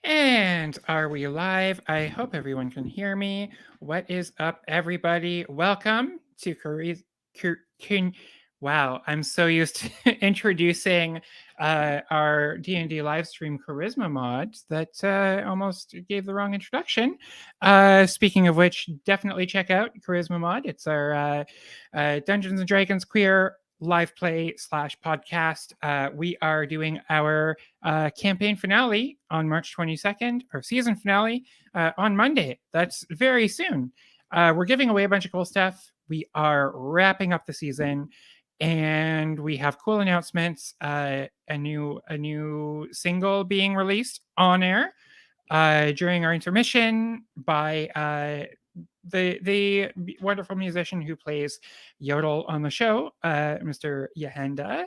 And are we live? I hope everyone can hear me. What is up, everybody? Welcome to Wow, I'm so used to introducing our D&D live stream charisma mod that almost gave the wrong introduction. Speaking of which, definitely check out charisma mod. It's our Dungeons and Dragons queer live play slash podcast. We are doing our campaign finale on March 22nd, or season finale on Monday. That's very soon. We're giving away a bunch of cool stuff. We are wrapping up the season, and we have cool announcements. A new single being released on air during our intermission by the wonderful musician who plays Yodel on the show, Mr. Yahenda.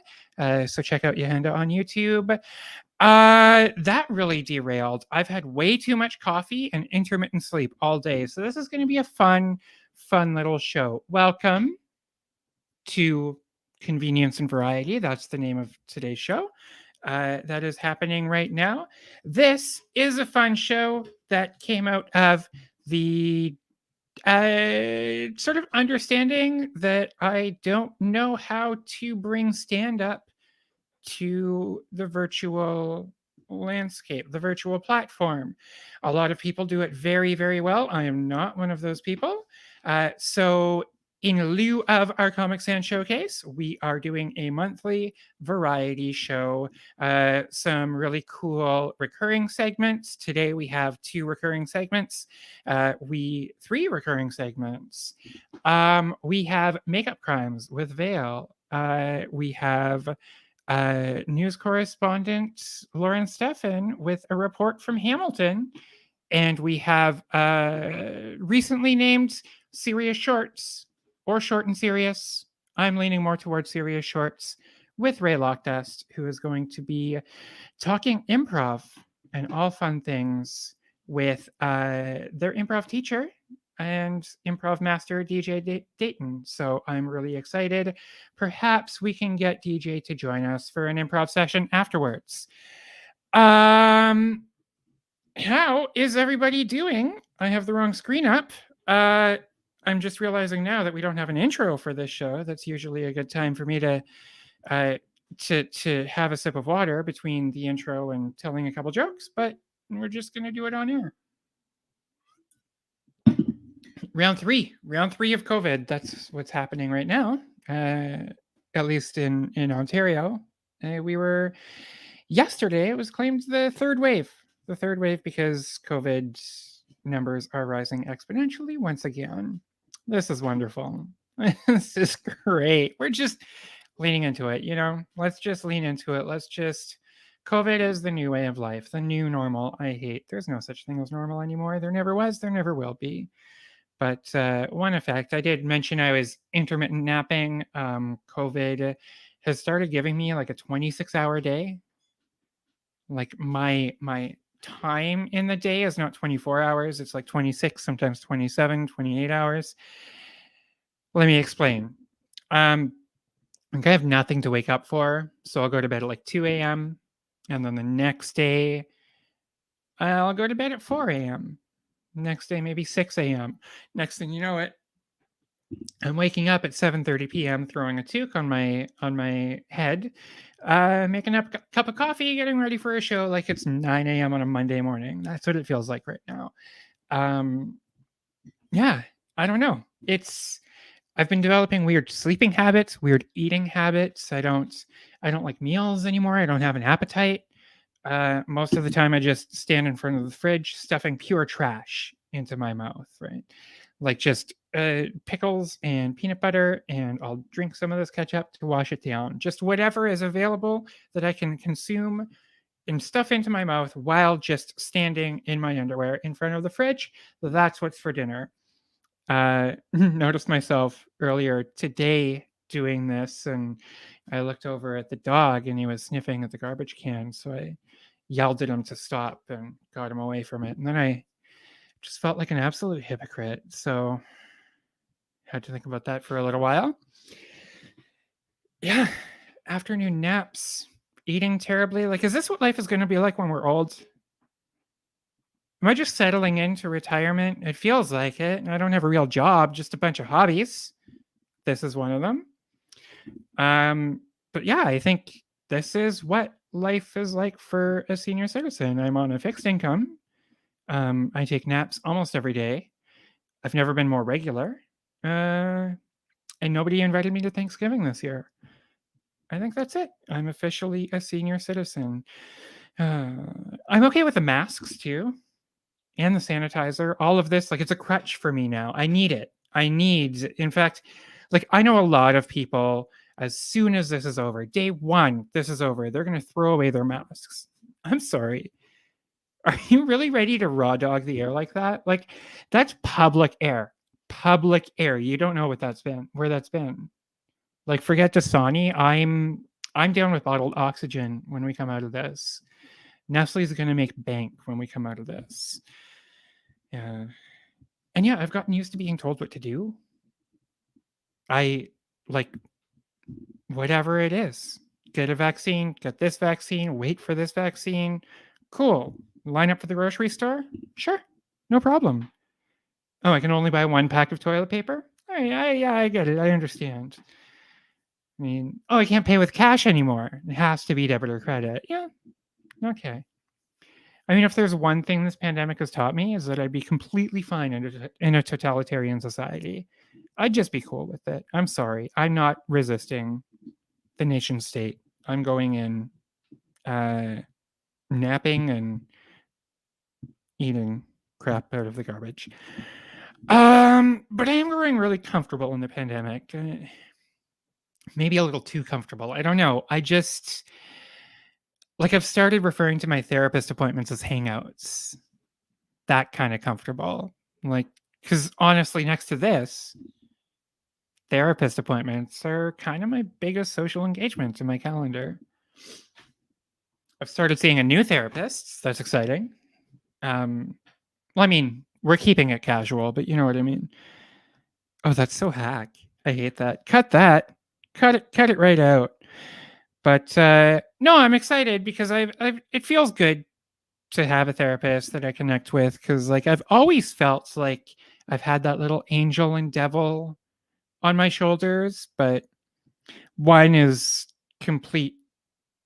So check out Yahenda on YouTube. That really derailed. I've had way too much coffee and intermittent sleep all day, so this is going to be a fun little show. Welcome to Convenience and Variety. That's the name of today's show. That is happening right now. This is a fun show that came out of the sort of understanding that I don't know how to bring stand up to the virtual landscape, the virtual platform. A lot of people do it very, very well. I am not one of those people. So, in lieu of our Comic Sans showcase, we are doing a monthly variety show, some really cool recurring segments. Today we have three recurring segments. We have Makeup Crimes with Vale. We have news correspondent Lauren Steffen with a report from Hamilton. And we have recently named Serious Shorts, or Short and Serious. I'm leaning more towards Serious Shorts with Ray Lockdust, who is going to be talking improv and all fun things with their improv teacher and improv master DJ Dayton. So I'm really excited. Perhaps we can get DJ to join us for an improv session afterwards. How is everybody doing? I have the wrong screen up. I'm just realizing now that we don't have an intro for this show. That's usually a good time for me to have a sip of water between the intro and telling a couple jokes, but we're just going to do it on air. Round three of COVID. That's what's happening right now, at least in Ontario. Yesterday, it was claimed the third wave because COVID numbers are rising exponentially once again. This is wonderful. This is great. We're just leaning into it, let's just lean into it. COVID is the new way of life, the new normal. I hate, there's no such thing as normal anymore. There never was, there never will be. But one effect, I did mention I was intermittent napping. COVID has started giving me like a 26-hour day. Like my time in the day is not 24 hours. It's like 26, sometimes 27, 28 hours. Let me explain. I have nothing to wake up for. So I'll go to bed at like 2 a.m. And then the next day, I'll go to bed at 4 a.m. Next day, maybe 6 a.m. Next thing you know it, I'm waking up at 7:30 p.m., throwing a toque on my head, making up a cup of coffee, getting ready for a show like it's 9 a.m. on a Monday morning. That's what it feels like right now. Yeah, I don't know. I've been developing weird sleeping habits, weird eating habits. I don't like meals anymore. I don't have an appetite. Most of the time, I just stand in front of the fridge, stuffing pure trash into my mouth, right? Like just pickles and peanut butter, and I'll drink some of this ketchup to wash it down. Just whatever is available that I can consume and stuff into my mouth while just standing in my underwear in front of the fridge. That's what's for dinner. Noticed myself earlier today doing this, and I looked over at the dog and he was sniffing at the garbage can. So I yelled at him to stop and got him away from it. And then I just felt like an absolute hypocrite. So I had to think about that for a little while. Yeah. Afternoon naps, eating terribly. Like, is this what life is going to be like when we're old? Am I just settling into retirement? It feels like it. I don't have a real job, just a bunch of hobbies. This is one of them. But yeah, I think this is what life is like for a senior citizen. I'm on a fixed income. I take naps almost every day. I've never been more regular. And nobody invited me to Thanksgiving this year. I think that's it. I'm officially a senior citizen. I'm okay with the masks too, and the sanitizer. All of this, like, it's a crutch for me now. I need it. In fact, like, I know a lot of people, as soon as this is over, day one, this is over, they're going to throw away their masks. I'm sorry. Are you really ready to raw dog the air like that? Like, that's public air. Public air. You don't know where that's been. Like, forget Dasani. I'm down with bottled oxygen when we come out of this. Nestle's going to make bank when we come out of this. Yeah. And yeah, I've gotten used to being told what to do. I like whatever it is. Get a vaccine, get this vaccine, wait for this vaccine. Cool. Line up for the grocery store? Sure. No problem. Oh, I can only buy one pack of toilet paper? Yeah, I get it. I understand. I mean, oh, I can't pay with cash anymore. It has to be debit or credit. Yeah. Okay. I mean, if there's one thing this pandemic has taught me is that I'd be completely fine in a totalitarian society. I'd just be cool with it. I'm sorry. I'm not resisting the nation state. I'm going in, napping and eating crap out of the garbage. But I am growing really comfortable in the pandemic. Maybe a little too comfortable. I don't know. I just like I've started referring to my therapist appointments as hangouts. That kind of comfortable. Like, because honestly, next to this, therapist appointments are kind of my biggest social engagement in my calendar. I've started seeing a new therapist. That's exciting. Well, I mean, we're keeping it casual, but you know what I mean. Oh, that's so hack. I hate that. Cut that. Cut it right out. But no, I'm excited because it feels good to have a therapist that I connect with, because like I've always felt like I've had that little angel and devil on my shoulders, but one is complete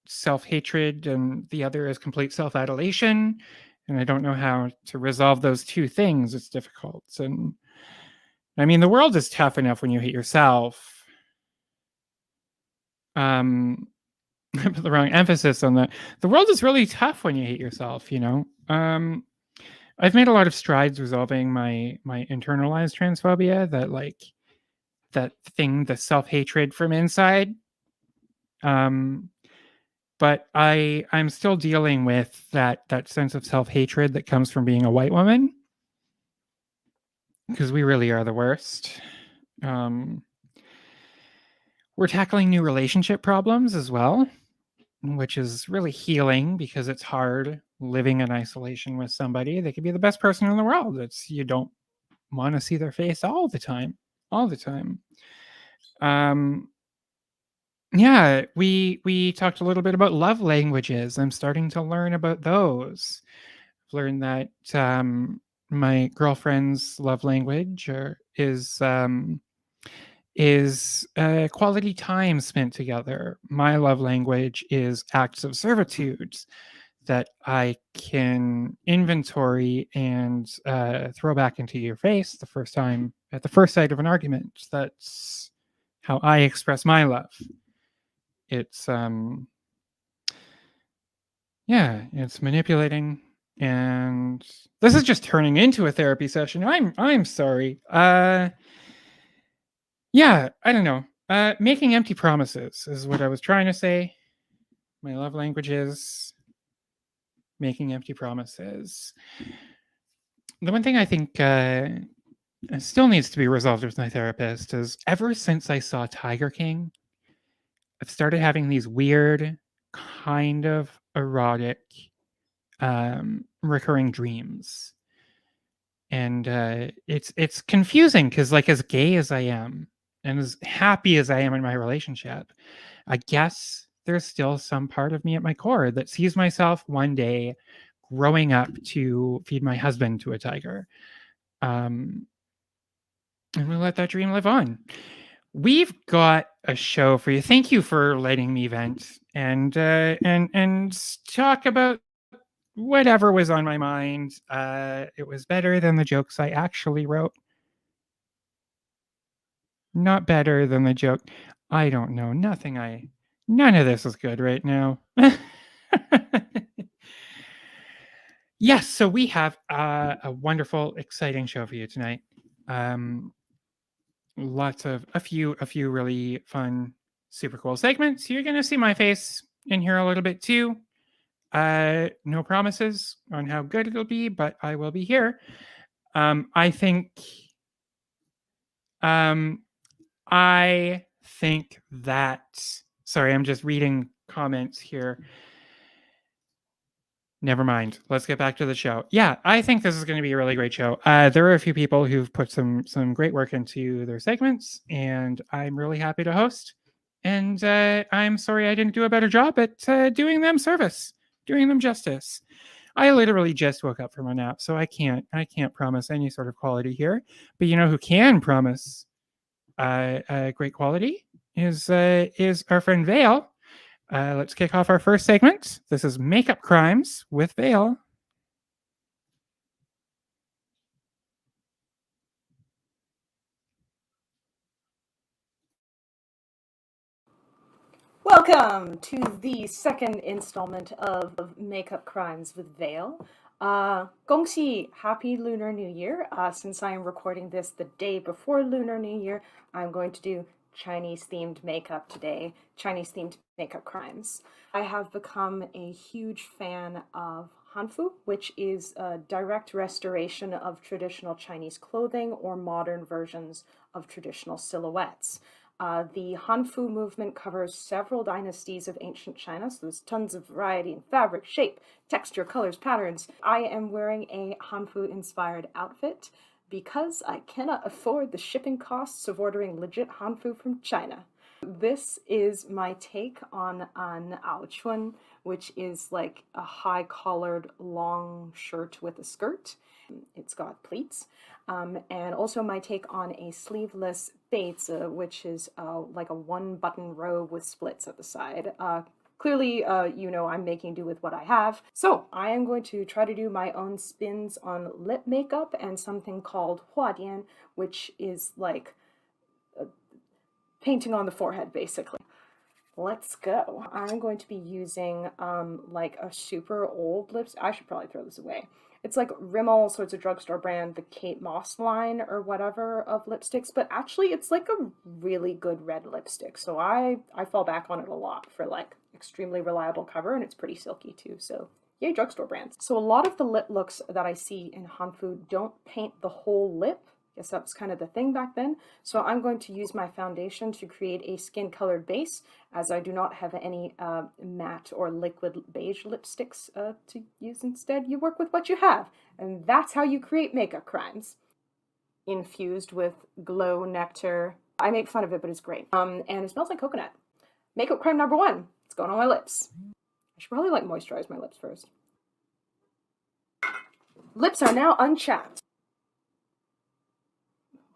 self-hatred and the other is complete self-adulation, and I don't know how to resolve those two things. It's difficult. And I mean, the world is tough enough when you hate yourself. I put the wrong emphasis on that. The world is really tough when you hate yourself, you know. I've made a lot of strides resolving my internalized transphobia, that thing, the self-hatred from inside. But I'm still dealing with that sense of self-hatred that comes from being a white woman, because we really are the worst. We're tackling new relationship problems as well, which is really healing, because it's hard living in isolation with somebody. They could be the best person in the world. You don't want to see their face all the time. Yeah, we talked a little bit about love languages. I'm starting to learn about those. I've learned that my girlfriend's love language is quality time spent together. My love language is acts of servitude that I can inventory and throw back into your face the first time at the first sight of an argument. That's how I express my love. It's it's manipulating, and this is just turning into a therapy session. I'm sorry. Yeah, I don't know. Making empty promises is what I was trying to say. My love language is making empty promises. The one thing I think still needs to be resolved with my therapist is, ever since I saw Tiger King, I've started having these weird, kind of erotic, recurring dreams. And it's confusing, because like, as gay as I am and as happy as I am in my relationship, I guess there's still some part of me at my core that sees myself one day growing up to feed my husband to a tiger. And we'll let that dream live on. We've got a show for you. Thank you for letting me vent and talk about whatever was on my mind. It was better than the jokes I actually wrote. Not better than the joke. I don't know. None of this is good right now. Yes, so we have a wonderful, exciting show for you tonight. Lots of a few really fun, super cool segments. You're gonna see my face in here a little bit too. No promises on how good it'll be, but I will be here. I think that. Sorry, I'm just reading comments here. Never mind. Let's get back to the show. Yeah, I think this is going to be a really great show. There are a few people who've put some great work into their segments, and I'm really happy to host. And I'm sorry I didn't do a better job at doing them service, doing them justice. I literally just woke up from a nap, so I can't promise any sort of quality here. But you know who can promise great quality is our friend Vale. Let's kick off our first segment. This is Makeup Crimes with Vale. Welcome to the second installment of Makeup Crimes with Vale. 恭喜 Happy Lunar New Year. Since I am recording this the day before Lunar New Year, I'm going to do Chinese-themed makeup today, Chinese-themed makeup crimes. I have become a huge fan of Hanfu, which is a direct restoration of traditional Chinese clothing or modern versions of traditional silhouettes. The Hanfu movement covers several dynasties of ancient China, so there's tons of variety in fabric, shape, texture, colors, patterns. I am wearing a Hanfu-inspired outfit because I cannot afford the shipping costs of ordering legit Hanfu from China. This is my take on an aochun, which is like a high-collared long shirt with a skirt. It's got pleats. And also my take on a sleeveless baits, which is like a one-button robe with splits at the side. Clearly, you know, I'm making do with what I have. So I am going to try to do my own spins on lip makeup and something called huadian, which is like painting on the forehead, basically. Let's go. I'm going to be using like a super old lipstick. I should probably throw this away. It's like Rimmel, so it's a drugstore brand, the Kate Moss line or whatever of lipsticks, but actually it's like a really good red lipstick. So I fall back on it a lot for like extremely reliable cover, and it's pretty silky too. So yay, drugstore brands. So a lot of the lip looks that I see in Hanfu don't paint the whole lip. Guess that was kind of the thing back then. So I'm going to use my foundation to create a skin-colored base, as I do not have any matte or liquid beige lipsticks to use instead. You work with what you have, and that's how you create makeup crimes. Infused with glow nectar. I make fun of it, but it's great. And it smells like coconut. Makeup crime number 1. It's going on my lips. I should probably like moisturize my lips first. Lips are now unchapped.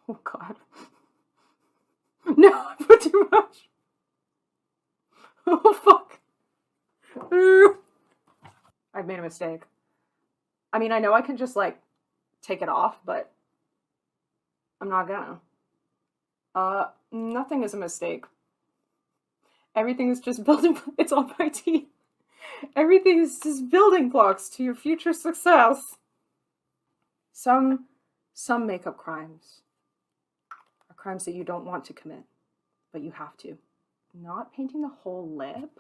Oh god. No, I put too much. Oh fuck. I've made a mistake. I mean, I know I can just like take it off, but I'm not gonna. Nothing is a mistake. Everything is just building, it's on my teeth. Everything is just building blocks to your future success. Some makeup crimes are crimes that you don't want to commit, but you have to. Not painting the whole lip.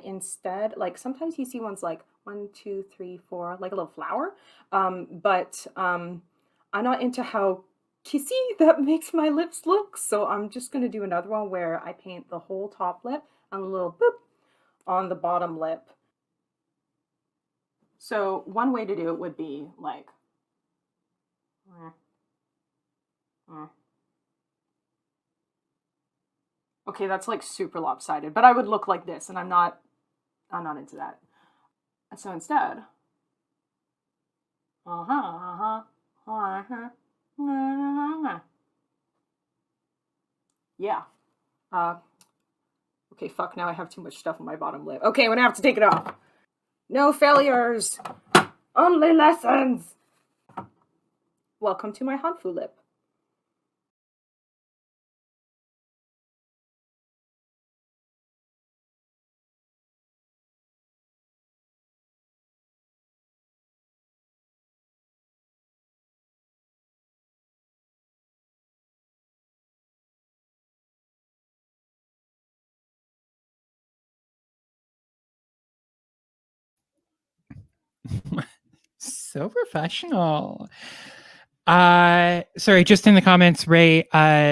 Instead, like sometimes you see ones like 1, 2, 3, 4, like a little flower. But I'm not into how kissy that makes my lips look, so I'm just gonna do another one where I paint the whole top lip and a little boop on the bottom lip. So one way to do it would be like okay, that's like super lopsided, but I would look like this, and I'm not into that. So instead, Uh-huh, uh-huh, uh-huh. Yeah. Uh, okay, fuck, now I have too much stuff on my bottom lip. Okay, I'm gonna have to take it off. No failures, only lessons. Welcome to my Hanfu lip. So professional. Sorry, just in the comments, Ray,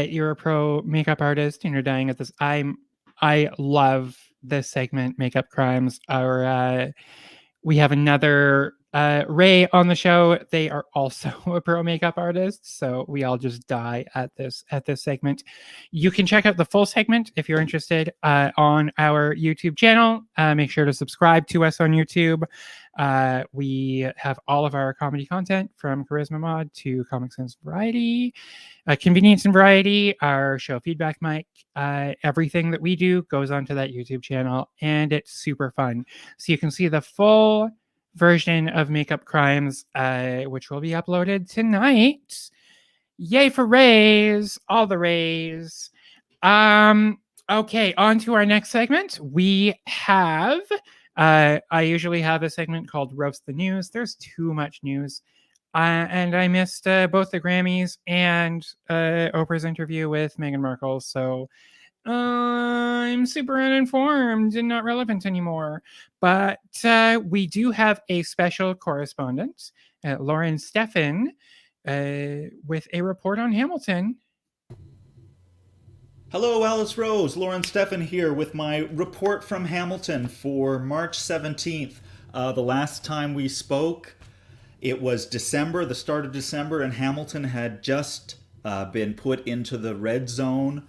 you're a pro makeup artist and you're dying at this. I love this segment, Makeup Crimes. We have another Ray on the show. They are also a pro makeup artist, so we all just die at this segment. You can check out the full segment if you're interested on our YouTube channel. Make sure to subscribe to us on YouTube. We have all of our comedy content from Charisma Mod to Comic Sans Variety, Convenience and Variety, our show Feedback Mike. Everything that we do goes onto that YouTube channel, and it's super fun. So you can see the full version of Makeup Crimes, which will be uploaded tonight. Yay for Rays! All the Rays. Okay, on to our next segment. We have I usually have a segment called Roast the News. There's too much news. And I missed both the Grammys and Oprah's interview with Meghan Markle. So I'm super uninformed and not relevant anymore. But we do have a special correspondent, Lauren Steffen, with a report on Hamilton. Hello, Alice Rose. Lauren Steffen here with my report from Hamilton for March 17th. The last time we spoke, it was December, the start of December, and Hamilton had just been put into the red zone.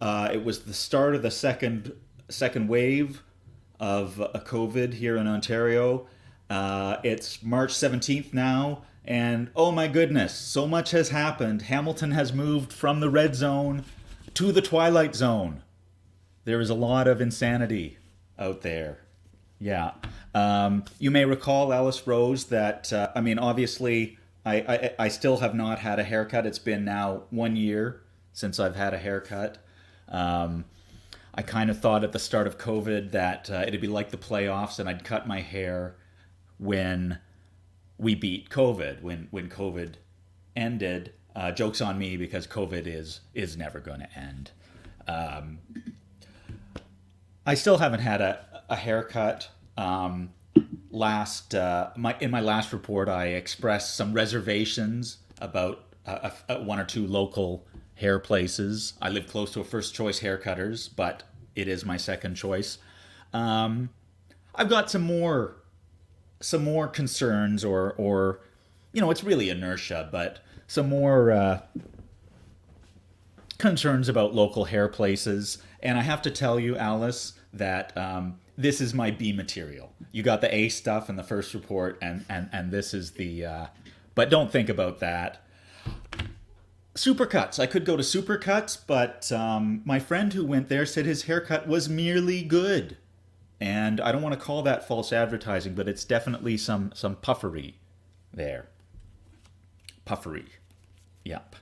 It was the start of the second wave of COVID here in Ontario. It's March 17th now, and oh my goodness, so much has happened. Hamilton has moved from the red zone to the twilight zone. There is a lot of insanity out there. Yeah. You may recall, Alice Rose, that, obviously, I still have not had a haircut. It's been now 1 year since I've had a haircut. I kind of thought at the start of COVID that it'd be like the playoffs and I'd cut my hair when we beat COVID, when COVID ended. Joke's on me because COVID is never going to end. I still haven't had a haircut. In my last report, I expressed some reservations about one or two local hair places. I live close to a first choice haircutters, but it is my second choice. I've got some more concerns, or it's really inertia, but some more concerns about local hair places. And I have to tell you, Alice, that this is my B material. You got the A stuff in the first report, and this is the... but don't think about that. Supercuts. I could go to Supercuts, but my friend who went there said his haircut was merely good. And I don't want to call that false advertising, but it's definitely some puffery there. Puffery. Yep.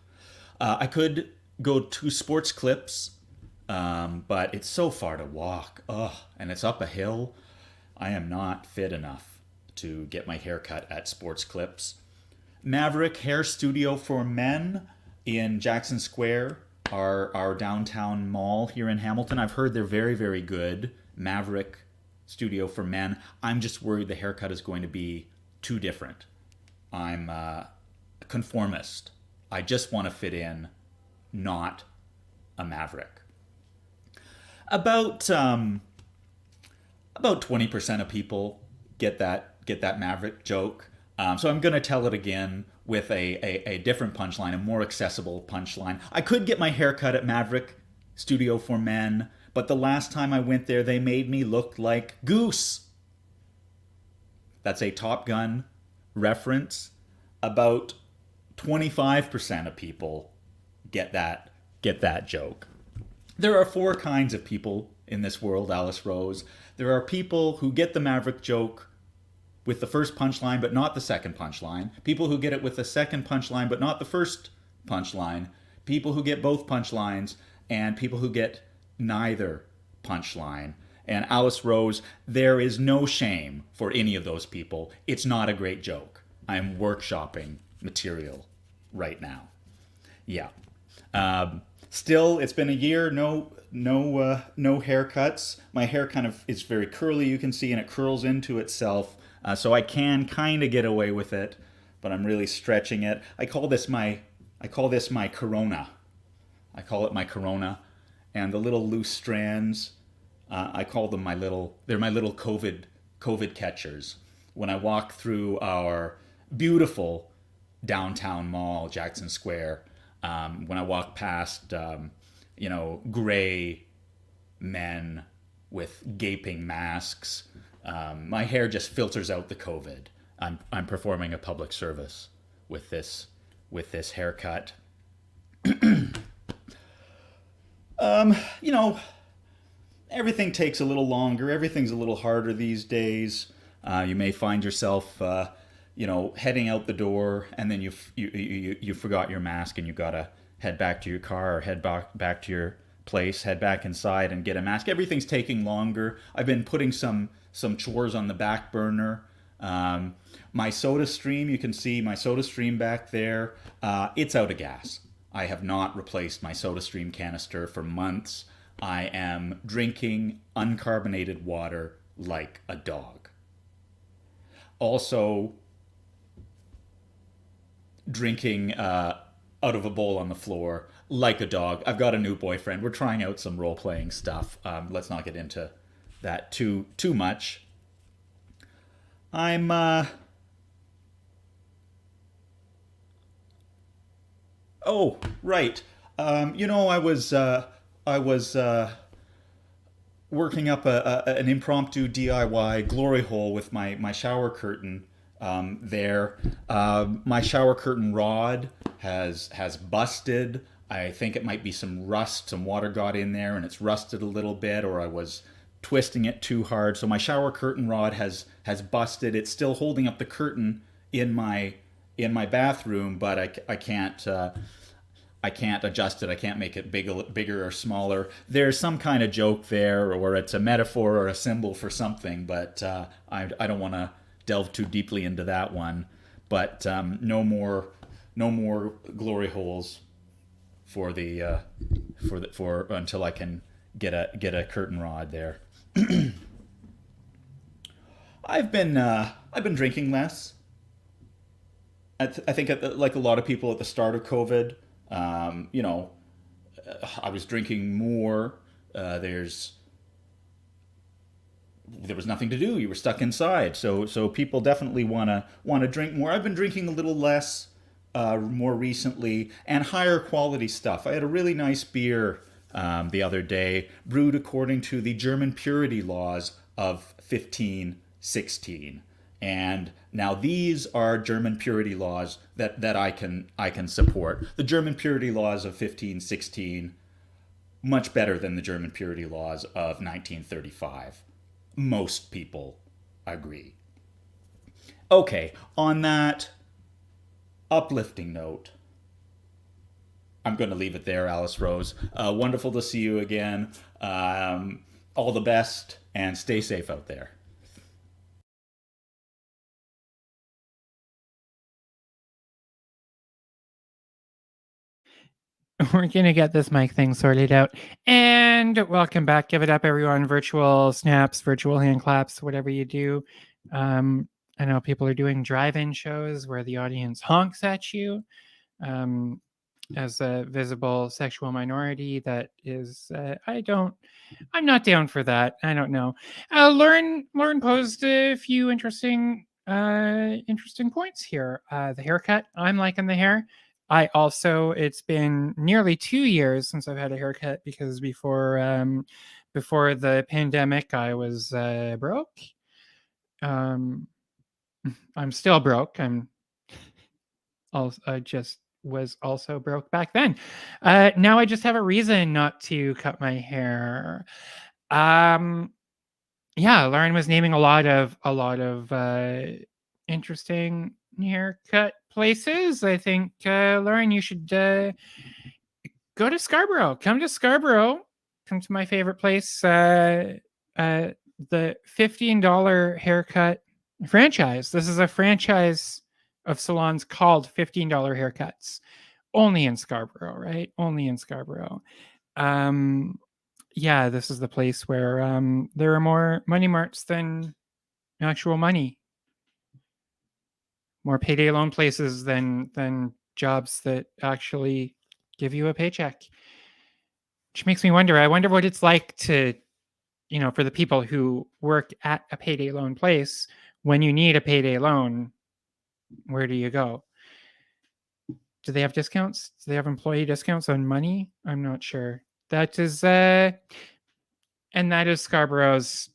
I could go to Sports Clips, but it's so far to walk. Ugh, and it's up a hill. I am not fit enough to get my hair cut at Sports Clips. Maverick Hair Studio for Men in Jackson Square, our downtown mall here in Hamilton. I've heard they're very, very good. Maverick Studio for Men. I'm just worried the haircut is going to be too different. I'm a conformist. I just want to fit in, not a maverick. About 20% of people get that maverick joke. So I'm going to tell it again with a different punchline, a more accessible punchline. I could get my hair cut at Maverick Studio for Men, but the last time I went there, they made me look like Goose. That's a Top Gun reference. about 25% of people get that joke. There are four kinds of people in this world, Alice Rose. There are people who get the Maverick joke with the first punchline but not the second punchline. People who get it with the second punchline but not the first punchline. People who get both punchlines, and people who get neither punchline. And Alice Rose, there is no shame for any of those people. It's not a great joke. I'm workshopping material right now. Yeah. Still, it's been a year. No haircuts. My hair kind of is very curly, you can see, and it curls into itself. So I can kind of get away with it, but I'm really stretching it. I call this my corona. I call it my corona, and the little loose strands. I call them they're my little COVID catchers. When I walk through our beautiful downtown mall, Jackson Square, when I walk past, gray men with gaping masks, my hair just filters out the COVID. I'm performing a public service with this haircut. You know, everything takes a little longer. Everything's a little harder these days. You may find yourself, heading out the door, and then you forgot your mask, and you gotta head back to your car or head back to your place, head back inside and get a mask. Everything's taking longer. I've been putting some chores on the back burner. My soda stream, you can see my soda stream back there. It's out of gas. I have not replaced my soda stream canister for months. I am drinking uncarbonated water like a dog. Also, drinking out of a bowl on the floor like a dog. I've got a new boyfriend. We're trying out some role-playing stuff. Let's not get into that too much. I'm Oh, right. I was working up an impromptu DIY glory hole with my shower curtain there. My shower curtain rod has busted. I think it might be some rust. Some water got in there and it's rusted a little bit, or I was twisting it too hard. So my shower curtain rod has busted. It's still holding up the curtain in my bathroom, but I can't adjust it. I can't make it bigger or smaller. There's some kind of joke there, or it's a metaphor or a symbol for something, but I don't want to delve too deeply into that one. But no more glory holes for until I can get a curtain rod there. I've been drinking less. I think like a lot of people at the start of COVID, I was drinking more. There was nothing to do. You were stuck inside, so people definitely want to drink more. I've been drinking a little less more recently, and higher quality stuff. I had a really nice beer the other day, brewed according to the German purity laws of 1516. And now these are German purity laws that I can support. The German purity laws of 1516, much better than the German purity laws of 1935. Most people agree. Okay, on that uplifting note, I'm going to leave it there, Alice Rose. Wonderful to see you again. All the best, and stay safe out there. We're going to get this mic thing sorted out. And welcome back. Give it up, everyone. Virtual snaps, virtual hand claps, whatever you do. I know people are doing drive-in shows where the audience honks at you. As a visible sexual minority, that is, I'm not down for that. I don't know. Lauren posed a few interesting points here. The haircut, I'm liking the hair. It's been nearly 2 years since I've had a haircut, because before the pandemic, I was broke. I'm still broke. just was also broke back then. Now I just have a reason not to cut my hair. Yeah, Lauren was naming a lot of interesting haircut places. I think Lauren, you should go to Scarborough. Come to Scarborough. Come to my favorite place, the $15 haircut franchise. This is a franchise of salons called $15 haircuts. Only in Scarborough, right? Only in Scarborough. Yeah, this is the place where there are more money marts than actual money. More payday loan places than jobs that actually give you a paycheck. Which makes me wonder. I wonder what it's like to, for the people who work at a payday loan place. When you need a payday loan, where do you go? Do they have discounts? Do they have employee discounts on money? I'm not sure. That is and that is Scarborough's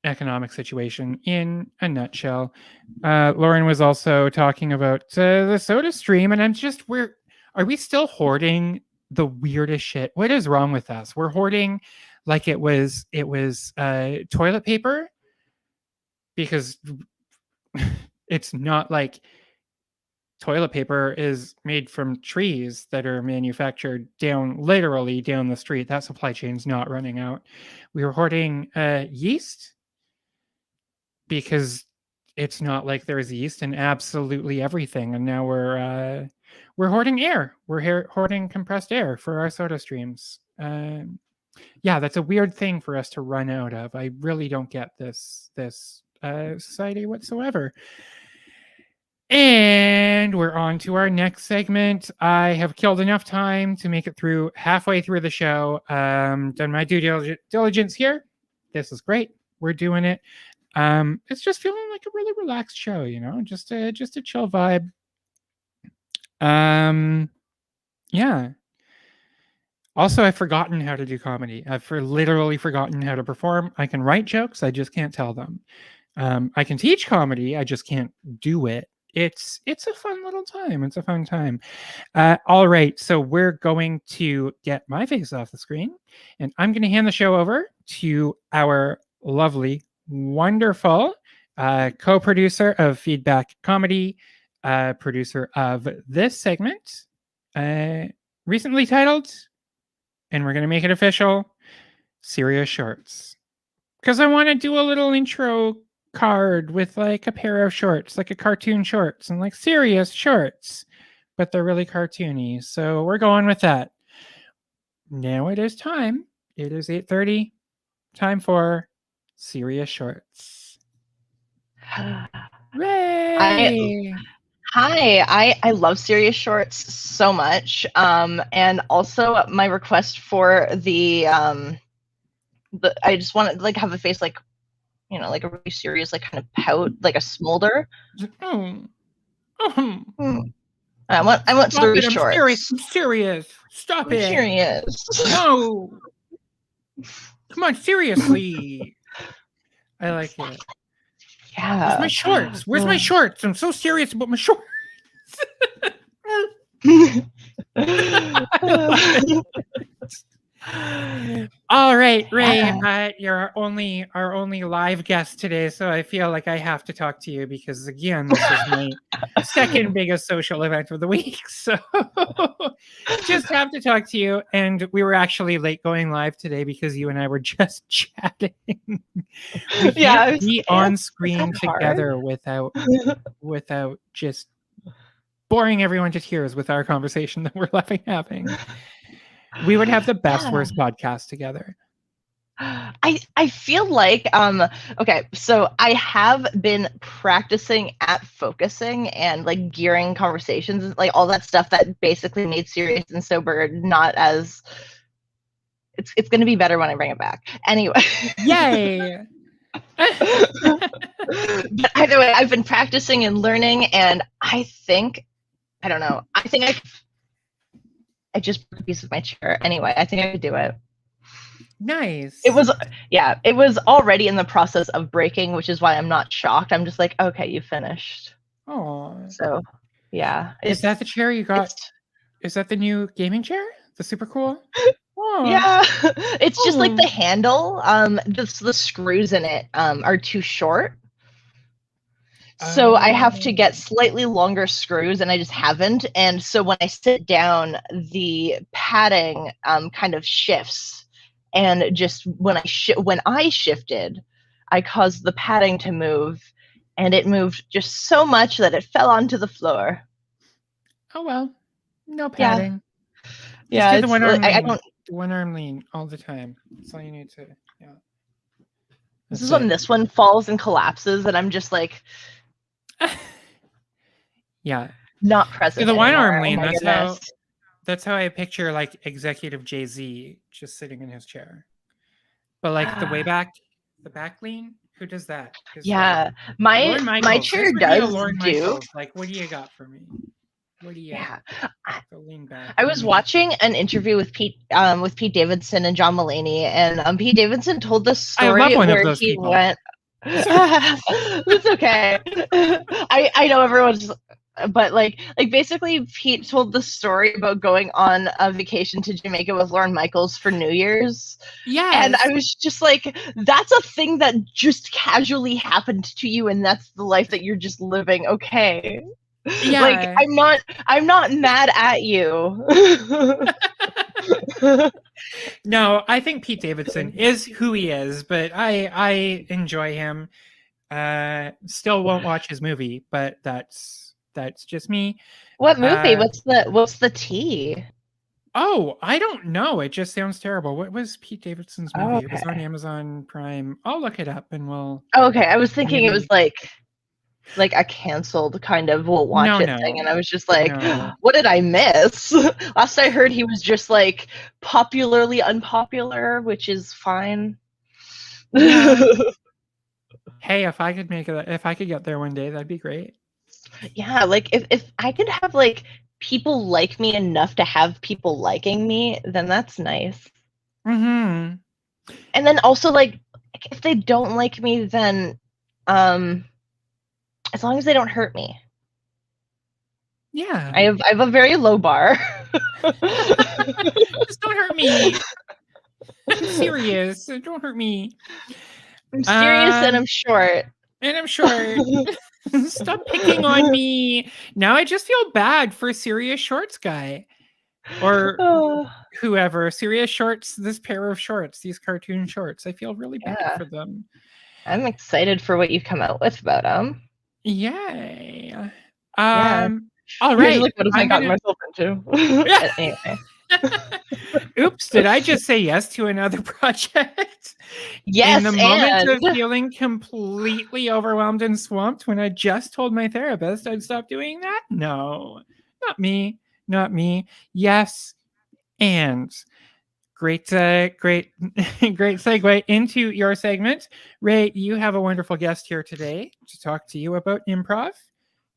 economic situation in a nutshell. Lauren was also talking about the Soda Stream, and I'm just, are we still hoarding the weirdest shit? What is wrong with us? We're hoarding like it was toilet paper, because it's not like toilet paper is made from trees that are manufactured literally down the street. That supply chain's not running out. We were hoarding yeast, because it's not like there's yeast in absolutely everything. And now we're hoarding air. We're hoarding compressed air for our Soda Streams. Yeah, that's a weird thing for us to run out of. I really don't get this society whatsoever. And we're on to our next segment. I have killed enough time to make it through halfway through the show. Done my due diligence here. This is great. We're doing it. It's just feeling like a really relaxed show, just a chill vibe. Yeah. Also, I've forgotten how to do comedy. I've literally forgotten how to perform. I can write jokes, I just can't tell them. I can teach comedy, I just can't do it. It's a fun little time. It's a fun time. All right, so we're going to get my face off the screen, and I'm going to hand the show over to our lovely, wonderful co-producer of Feedback Comedy, producer of this segment, recently titled, and we're going to make it official, Serious Shorts. Because I want to do a little intro card with like a pair of shorts, like a cartoon shorts, and like serious shorts, but they're really cartoony. So we're going with that. Now it is time. It is 8:30. Time for Serious Shorts. Ray! I love Serious Shorts so much. And also my request for the I just want to like have a face like, like a really serious, like kind of pout, like a smolder. I want Stop Serious it, Shorts. I'm serious. Stop it. Serious. No. Come on, seriously. I like it. Yeah. Where's my shorts? Where's my shorts? I'm so serious about my shorts. All right, Ray, you're our only live guest today, so I feel like I have to talk to you because, again, this is my second biggest social event of the week. So just have to talk to you. And we were actually late going live today because you and I were just chatting. We can't be on screen together without just boring everyone to tears with our conversation that we're having. We would have the best worst podcast together. I feel like okay, so I have been practicing at focusing and like gearing conversations, like all that stuff that basically made Serious and Sober not as it's going to be better when I bring it back. Anyway. Yay. But either way, I've been practicing and learning, and I think I just broke a piece of my chair. Anyway, I think I could do it. Nice. It was already in the process of breaking, which is why I'm not shocked. I'm just like, okay, you finished. Oh. So Yeah. Is that the chair you got? It's, Is that the new gaming chair? The super cool? Oh. yeah. It's just like Oh. the handle. The screws in it are too short. So I have to get slightly longer screws, and I just haven't. And so when I sit down, the padding kind of shifts. And just when I shifted, I caused the padding to move, and it moved just so much that it fell onto the floor. Oh well, no Yeah, padding. Just yeah. do the It's one arm I lean. don't. The one arm lean all the time. That's all you need to. Yeah. This That's is when it. this one falls and collapses, and I'm just like Yeah. not See, present the one anymore. arm Oh lean. my goodness. That's how I picture like executive Jay-Z just sitting in his chair. But like the back lean. Who does that? Yeah, Lorne my Michaels. This chair would be a does Lorne do. Michaels. Like, what do you got for me? What do you? Yeah, The lean back. I was watching an interview with Pete Davidson and John Mulaney, and Pete Davidson told this I love story one of where those he people. went. It's okay. I know everyone's, but like basically Pete told the story about going on a vacation to Jamaica with Lorne Michaels for New Year's. Yes. And I was just like, that's a thing that just casually happened to you, and that's the life that you're just living. Okay. Yeah. Like I'm not mad at you. No, I think Pete Davidson is who he is, but I enjoy him. Still won't watch his movie, but that's just me. What movie? What's the tea? Oh, I don't know. It just sounds terrible. What was Pete Davidson's movie? Oh, It was on Amazon Prime. I'll look it up and we'll. Okay, I was thinking it was maybe. like a canceled kind of we'll watch it thing, and I was just like, No. what did I miss? Last I heard, he was just like popularly unpopular, which is fine. Yeah. Hey, if I could get there one day, that'd be great. Yeah, like if I could have like people like me enough to have people liking me, then that's nice. Mm-hmm. And then also like if they don't like me, then as long as they don't hurt me. Yeah. I have a very low bar. Just don't hurt me. I'm serious. Don't hurt me. I'm serious and I'm short. And I'm short. Stop picking on me. Now I just feel bad for Serious Shorts guy. Or whoever. Serious Shorts, this pair of shorts, these cartoon shorts. I feel really bad for them. I'm excited for what you come out with about them. Yay. Yeah. All right. Like, what have I gotten myself into? Anyway. Oops, did I just say yes to another project? Yes, in the moment of feeling completely overwhelmed and swamped when I just told my therapist I'd stop doing that? No, not me. Yes, and great segue into your segment. Ray, you have a wonderful guest here today to talk to you about improv.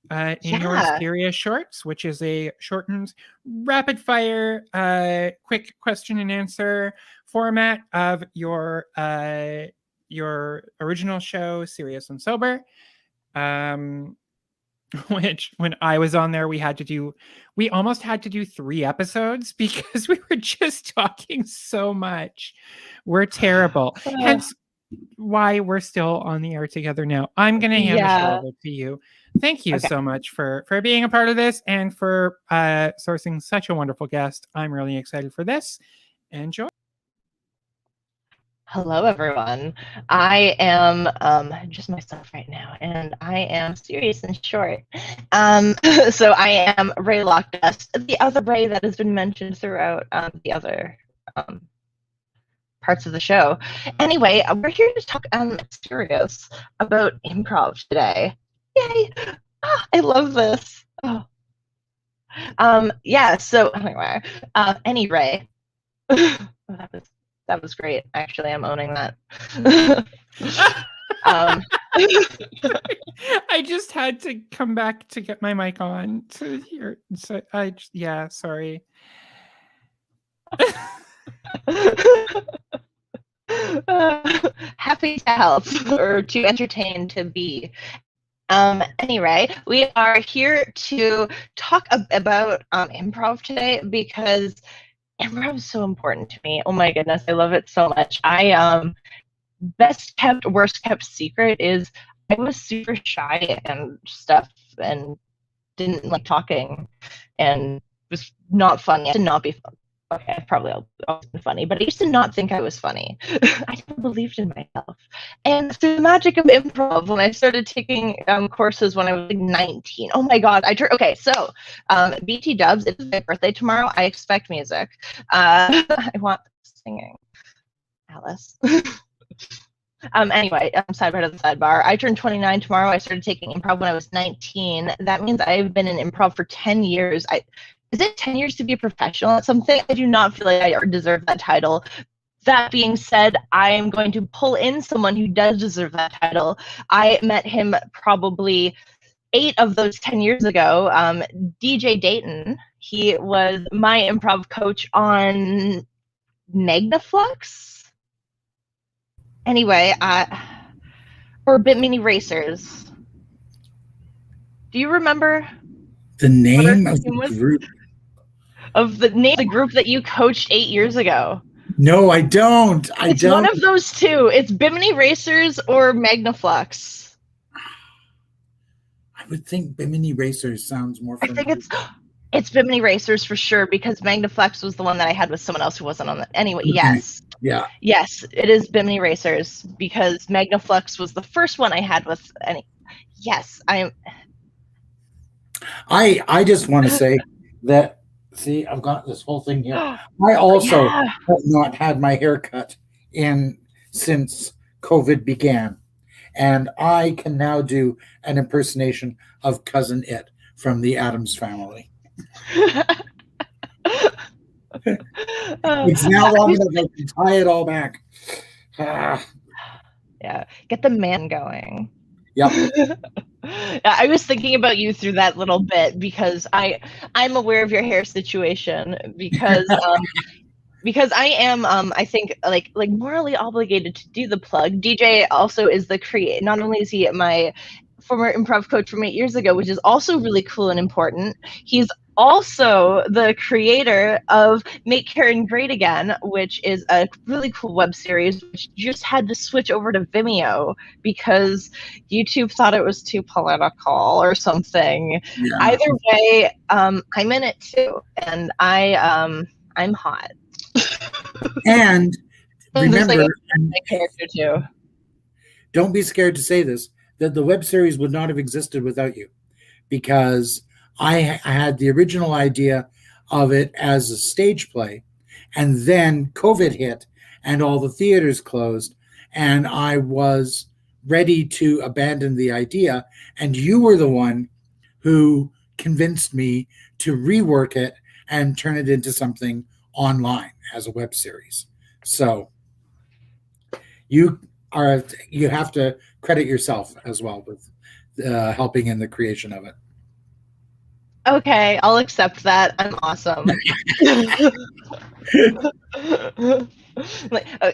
In your Serious Shorts, which is a shortened, rapid fire, quick question and answer format of your original show, Serious and Sober. Which when I was on there, we almost had to do 3 episodes because we were just talking so much. We're terrible. Hence why we're still on the air together now. I'm going to hand the show over to you. Thank you so much for being a part of this and for sourcing such a wonderful guest. I'm really excited for this. Enjoy. Hello, everyone. I am just myself right now, and I am serious and short. So I am Ray Lockdust, the other Ray that has been mentioned throughout the other parts of the show. Anyway, we're here to talk serious about improv today. Yay! I love this. Oh. Yeah. So anyway, that was great. Actually, I'm owning that. I just had to come back to get my mic on to hear. So sorry. Happy to help or to entertain, to be. Anyway, we are here to talk about improv today because improv is so important to me. Oh my goodness, I love it so much. Best kept, worst kept secret is I was super shy and stuff and didn't like talking and was not funny. I did not be fun. Okay, I've probably always been funny, but I used to not think I was funny. I never believed in myself. And through the magic of improv, when I started taking courses when I was like 19, oh my God, okay, so BT dubs, it's my birthday tomorrow. I expect music. I want singing. Alice. Anyway, sidebar to the sidebar. I turned 29 tomorrow. I started taking improv when I was 19. That means I've been in improv for 10 years. Is it 10 years to be a professional at something? I do not feel like I deserve that title. That being said, I am going to pull in someone who does deserve that title. I met him probably 8 of those 10 years ago. DJ Dayton. He was my improv coach on Magnaflux. Anyway, or Bit Mini Racers. Do you remember the name of the group? Of the name of the group that you coached 8 years ago? No, I don't. It's one of those two. It's Bimini Racers or Magnaflux. I would think Bimini Racers sounds more familiar. I think it's Bimini Racers for sure, because Magnaflux was the one that I had with someone else who wasn't on the anyway. Okay. Yes. Yeah. Yes, it is Bimini Racers because Magnaflux was the first one I had with any. Yes, I just want to say that. See, I've got this whole thing here. I also have not had my hair cut since COVID began. And I can now do an impersonation of Cousin It from the Addams Family. It's now long enough I can tie it all back. Yeah, get the man going. Yep. I was thinking about you through that little bit because I'm aware of your hair situation because because I am I think like morally obligated to do the plug. DJ also is the creator. Not only is he my former improv coach from 8 years ago, which is also really cool and important, he's also the creator of Make Karen Great Again, which is a really cool web series which just had to switch over to Vimeo because YouTube thought it was too political or something. Yeah. Either way, I'm in it too, and I'm hot. And remember, my character too. Don't be scared to say this, that the web series would not have existed without you, because I had the original idea of it as a stage play, and then COVID hit and all the theaters closed, and I was ready to abandon the idea, and you were the one who convinced me to rework it and turn it into something online as a web series. So you have to credit yourself as well with helping in the creation of it. Okay, I'll accept that. I'm awesome.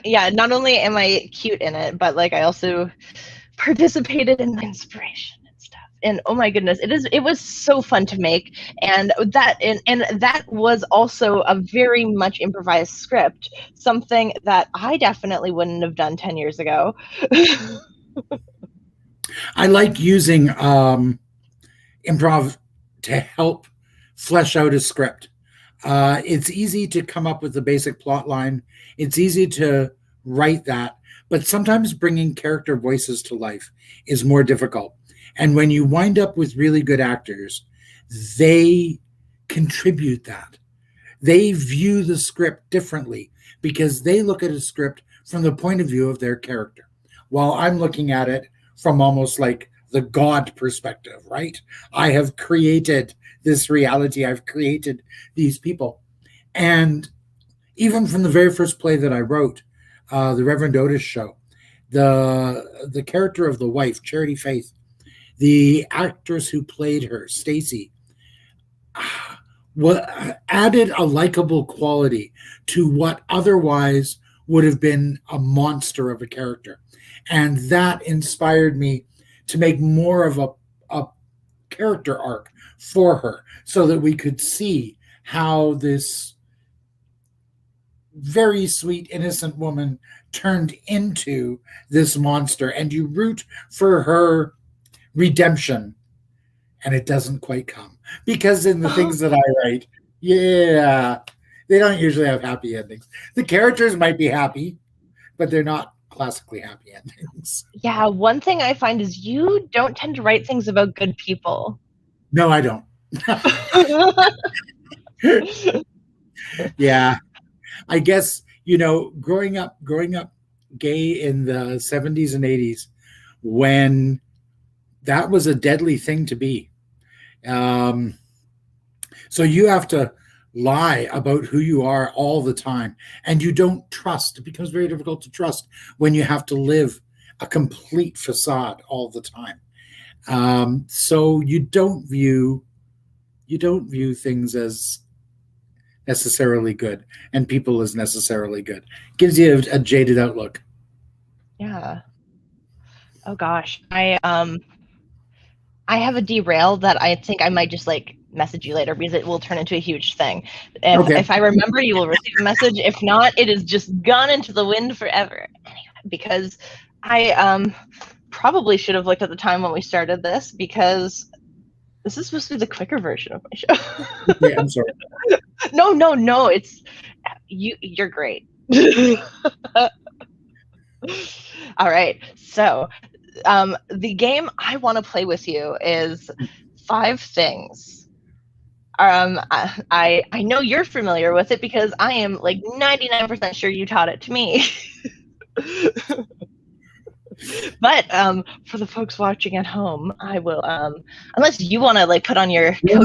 Yeah, not only am I cute in it, but I also participated in the inspiration and stuff. And oh my goodness, it was so fun to make. And that was also a very much improvised script, something that I definitely wouldn't have done 10 years ago. I like using improv to help flesh out a script. It's easy to come up with the basic plot line. It's easy to write that, but sometimes bringing character voices to life is more difficult. And when you wind up with really good actors, they contribute that. They view the script differently because they look at a script from the point of view of their character, while I'm looking at it from almost like the God perspective, right? I have created this reality. I've created these people. And even from the very first play that I wrote, the Reverend Otis Show, the character of the wife, Charity Faith, the actress who played her, Stacy, added a likable quality to what otherwise would have been a monster of a character. And that inspired me to make more of a character arc for her so that we could see how this very sweet, innocent woman turned into this monster, and you root for her redemption, and it doesn't quite come. Because in the things that I write, yeah, they don't usually have happy endings. The characters might be happy, but they're not classically happy endings. Yeah, one thing I find is you don't tend to write things about good people. No, I don't. Yeah. I guess, growing up gay in the 70s and 80s, when that was a deadly thing to be. So you have to lie about who you are all the time, and you don't trust. It becomes very difficult to trust when you have to live a complete facade all the time. So you don't view things as necessarily good, and people as necessarily good. Gives you a jaded outlook. Yeah. Oh gosh, I have a derail that I think I might just message you later because it will turn into a huge thing. If I remember, you will receive a message. If not, it is just gone into the wind forever. Because I probably should have looked at the time when we started this, because this is supposed to be the quicker version of my show. Okay, I'm sorry. No. It's you're great. All right. So the game I want to play with you is 5 things. I know you're familiar with it because I am 99% sure you taught it to me. But for the folks watching at home, I will unless you want to put on your No.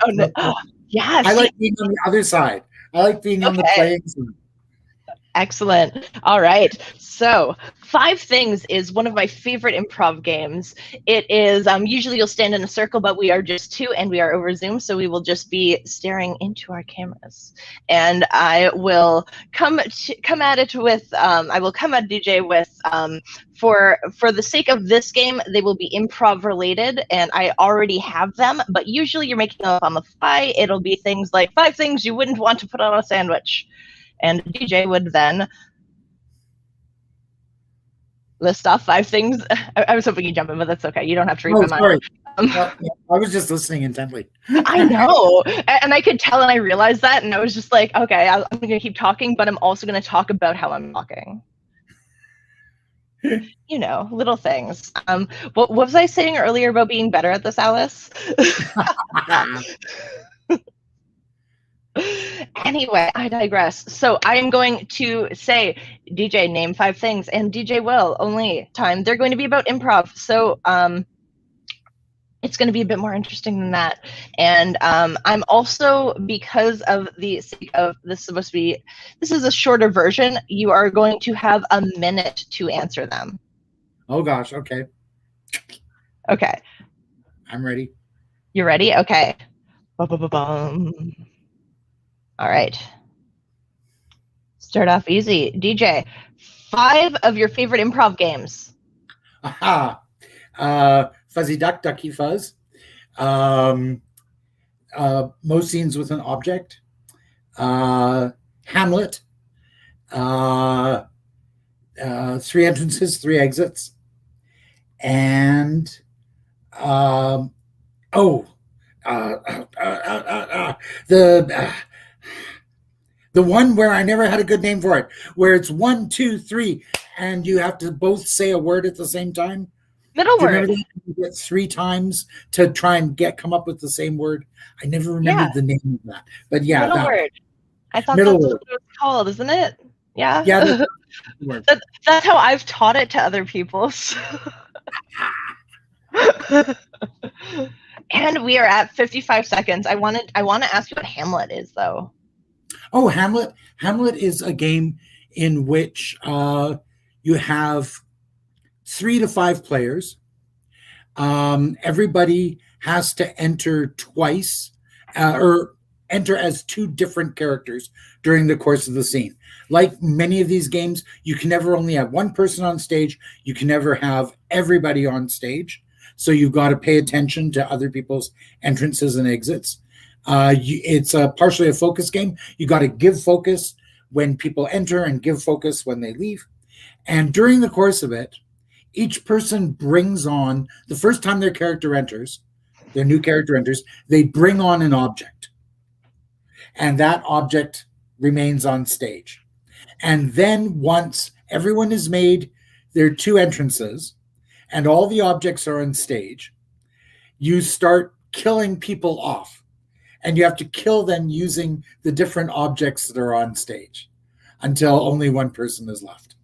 Oh no. Oh, yes. I like being on the other side. I like being on the playing side. Excellent. All right. So 5 Things is one of my favorite improv games. It is usually you'll stand in a circle, but we are just 2 and we are over Zoom. So we will just be staring into our cameras, and I will come at it with, I will come at DJ with, for the sake of this game, they will be improv related, and I already have them, but usually you're making them up on the fly. It'll be things like 5 things you wouldn't want to put on a sandwich. And DJ would then list off 5 things. I was hoping you'd jump in, but that's okay. You don't have to read my mind. I was just listening intently. I know. And I could tell, and I realized that, and I was just like, okay, I'm going to keep talking, but I'm also going to talk about how I'm talking. Little things. What was I saying earlier about being better at this, Alice? Anyway, I digress. So I am going to say, DJ, name 5 things, and DJ will only time. They're going to be about improv. So it's going to be a bit more interesting than that. And I'm also, because of the sake of this is a shorter version, you are going to have a minute to answer them. Oh gosh, okay. Okay. I'm ready. You ready? Okay. Ba-ba-ba-bum. All right. Start off easy. DJ, 5 of your favorite improv games. Aha. Fuzzy Duck, Ducky Fuzz. Most Scenes with an Object. Hamlet. 3 Entrances, 3 Exits. And the one where I never had a good name for it, where it's 1, 2, 3, and you have to both say a word at the same time. Middle word. You get 3 times to try and come up with the same word. I never remembered the name of that, but yeah, middle word. I thought middle that's word. what it was called, isn't it? Yeah. Yeah. That's how I've taught it to other people. So. And we are at 55 seconds. I want to ask you what Hamlet is, though. Oh, Hamlet. Hamlet is a game in which you have 3 to 5 players. Everybody has to enter twice, or enter as 2 different characters during the course of the scene. Like many of these games, you can never only have one person on stage. You can never have everybody on stage. So you've got to pay attention to other people's entrances and exits. It's partially a focus game. You got to give focus when people enter and give focus when they leave. And during the course of it, each person brings on, the first time their character enters, their new character enters, they bring on an object. And that object remains on stage. And then once everyone has made their 2 entrances and all the objects are on stage, you start killing people off. And you have to kill them using the different objects that are on stage until only one person is left.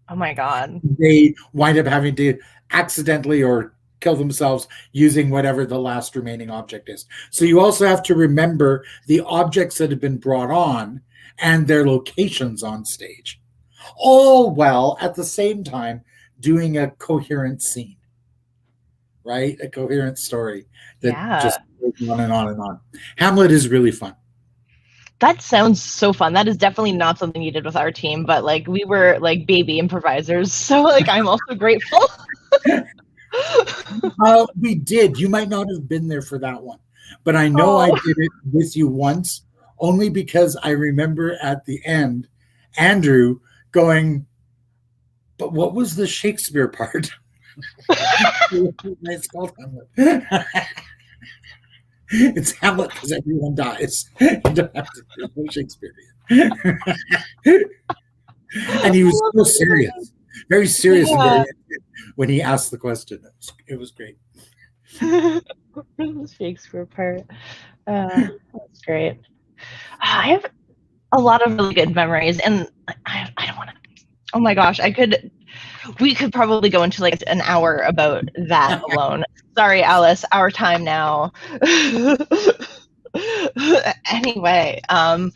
Oh my God. They wind up having to accidentally or kill themselves using whatever the last remaining object is. So you also have to remember the objects that have been brought on and their locations on stage, all while at the same time doing a coherent scene, right? A coherent story that just goes on and on and on. Hamlet is really fun. That sounds so fun. That is definitely not something you did with our team, but like we were like baby improvisers. So like I'm also grateful. We did. You might not have been there for that one, but I know I did it with you once, only because I remember at the end, Andrew going, but what was the Shakespeare part? It's called Hamlet. It's Hamlet because everyone dies. You don't have to do no Shakespearean. And he was so serious, very serious and very when he asked the question. It was great. The Shakespeare part. That's great. I have a lot of really good memories, and I don't want to. Oh my gosh, we could probably go into like an hour about that alone. Sorry, Alice, our time now. Anyway, I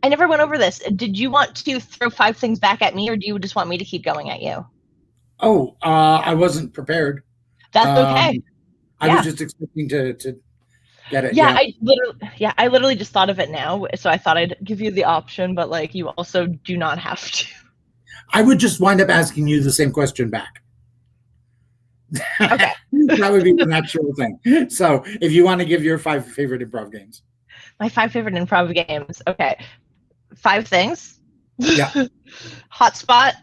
never went over this. Did you want to throw 5 things back at me, or do you just want me to keep going at you? Oh, I wasn't prepared. That's okay. I was just expecting to get it. Yeah, I literally just thought of it now, so I thought I'd give you the option, but like you also do not have to. I would just wind up asking you the same question back. Okay. That would be the natural thing. So if you want to give your 5 favorite improv games. My 5 favorite improv games. Okay. 5 things. Yeah. Hotspot.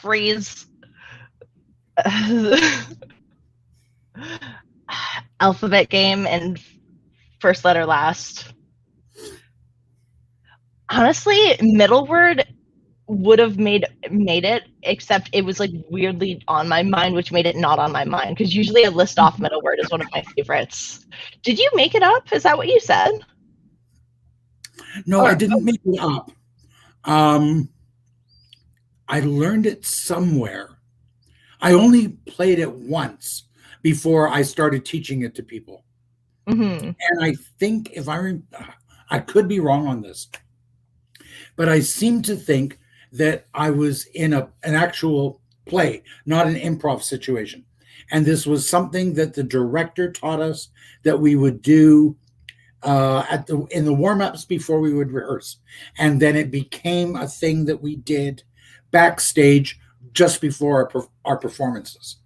Freeze. Alphabet game and first letter last. Honestly, middle word would have made it, except it was like weirdly on my mind, which made it not on my mind, because usually a list off middle word is one of my favorites. Did you make it up? Is that what you said? No, I didn't make it up. I learned it somewhere. I only played it once before I started teaching it to people. Mm-hmm. And I think I could be wrong on this, but I seem to think that I was in an actual play, not an improv situation. And this was something that the director taught us that we would do in the warm-ups before we would rehearse. And then it became a thing that we did backstage just before our performances.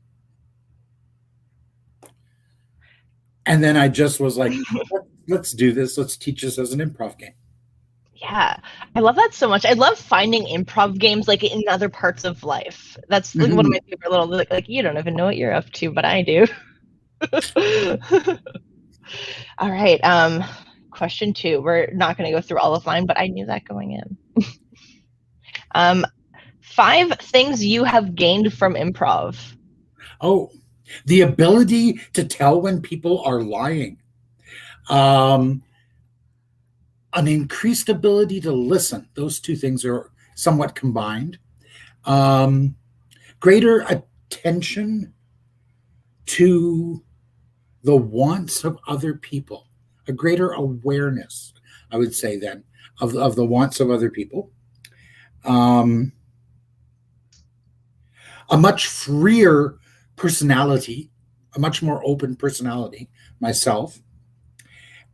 And then I just was like, let's do this. Let's teach this as an improv game. Yeah, I love that so much. I love finding improv games like in other parts of life. That's like one of my favorite little like you don't even know what you're up to, but I do. All right. Question 2. We're not going to go through all of mine, but I knew that going in. 5 things you have gained from improv. Oh, the ability to tell when people are lying. An increased ability to listen. Those 2 things are somewhat combined. Greater attention to the wants of other people. A greater awareness, I would say then, of the wants of other people. A much freer personality, a much more open personality myself.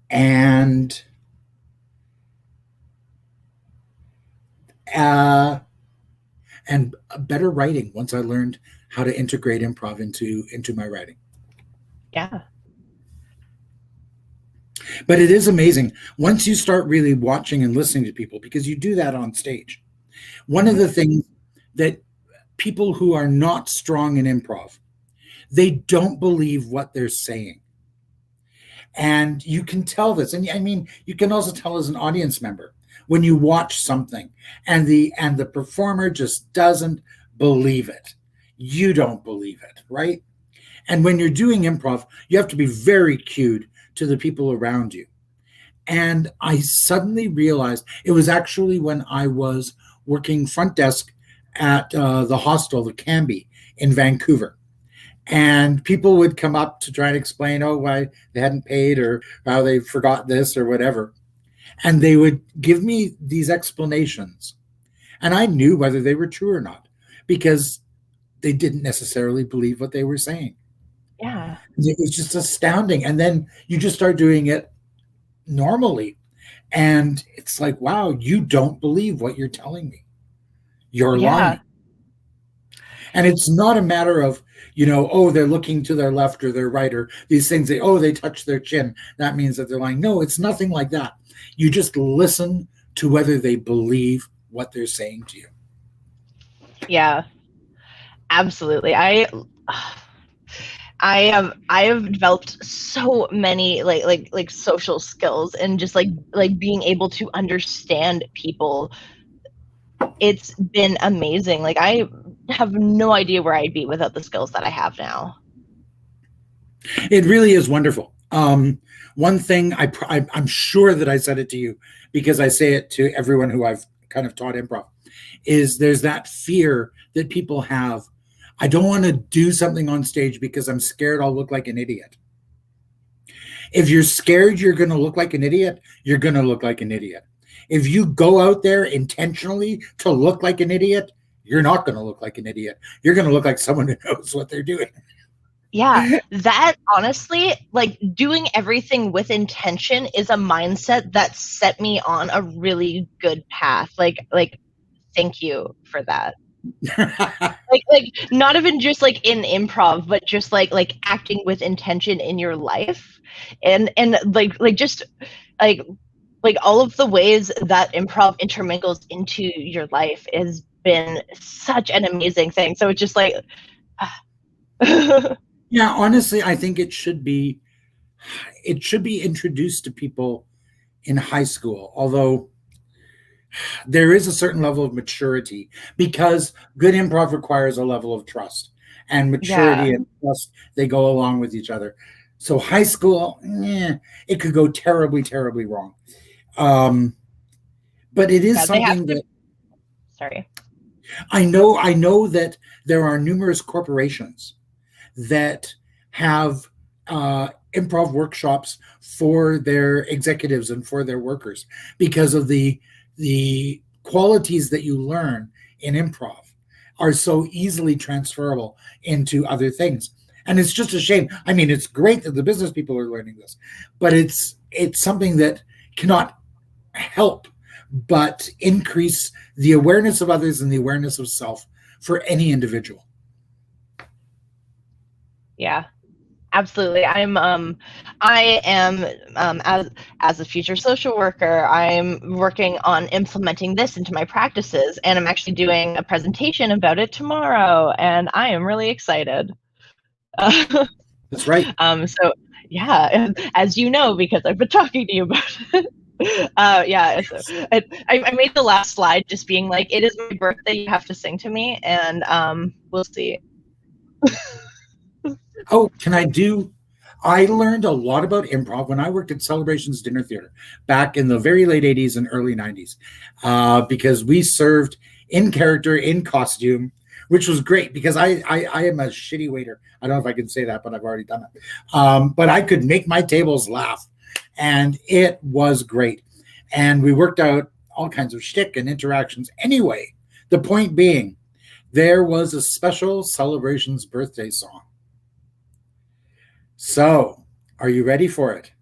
And and better writing once I learned how to integrate improv into my writing. Yeah. But it is amazing once you start really watching and listening to people, because you do that on stage. One of the things that people who are not strong in improv, they don't believe what they're saying. And you can tell this. And I mean, you can also tell as an audience member when you watch something and the performer just doesn't believe it. You don't believe it, right? And when you're doing improv, you have to be very cued to the people around you. And I suddenly realized it was actually when I was working front desk at the hostel, the Canby in Vancouver. And people would come up to try and explain, oh, why they hadn't paid or how they forgot this or whatever. And they would give me these explanations. And I knew whether they were true or not because they didn't necessarily believe what they were saying. Yeah. It was just astounding. And then you just start doing it normally. And it's like, wow, you don't believe what you're telling me. You're lying. And it's not a matter of, oh, they're looking to their left or their right, or these things, they touch their chin. That means that they're lying. No, it's nothing like that. You just listen to whether they believe what they're saying to you. Yeah, absolutely. I have developed so many like social skills and just like being able to understand people. It's been amazing. Like I have no idea where I'd be without the skills that I have now. It really is wonderful. One thing I'm sure that I said it to you because I say it to everyone who I've kind of taught improv is there's that fear that people have. I don't want to do something on stage because I'm scared I'll look like an idiot. If you're scared you're going to look like an idiot, you're going to look like an idiot. If you go out there intentionally to look like an idiot, you're not going to look like an idiot. You're going to look like someone who knows what they're doing. Yeah, that honestly, like doing everything with intention is a mindset that set me on a really good path. Like thank you for that. like not even just like in improv, but just like acting with intention in your life, and like just like all of the ways that improv intermingles into your life has been such an amazing thing. So it's just like yeah, honestly, I think it should be introduced to people in high school, although there is a certain level of maturity because good improv requires a level of trust, and maturity and trust, they go along with each other. So high school, it could go terribly, terribly wrong. But it is something that sorry. I know that there are numerous corporations that have improv workshops for their executives and for their workers because of the qualities that you learn in improv are so easily transferable into other things. And it's just a shame. I mean, it's great that the business people are learning this, but it's something that cannot help but increase the awareness of others and the awareness of self for any individual. Yeah, absolutely. I am as a future social worker, I'm working on implementing this into my practices, and I'm actually doing a presentation about it tomorrow, and I am really excited. That's right. So yeah, as you know, because I've been talking to you about it. Yeah, so I made the last slide just being like, it is my birthday, you have to sing to me, and we'll see. Oh, I learned a lot about improv when I worked at Celebrations Dinner Theater back in the very late 80s and early 90s, because we served in character, in costume, which was great because I am a shitty waiter. I don't know if I can say that, but I've already done it. But I could make my tables laugh, and it was great. And we worked out all kinds of shtick and interactions. Anyway, the point being, there was a special Celebrations birthday song. So, are you ready for it?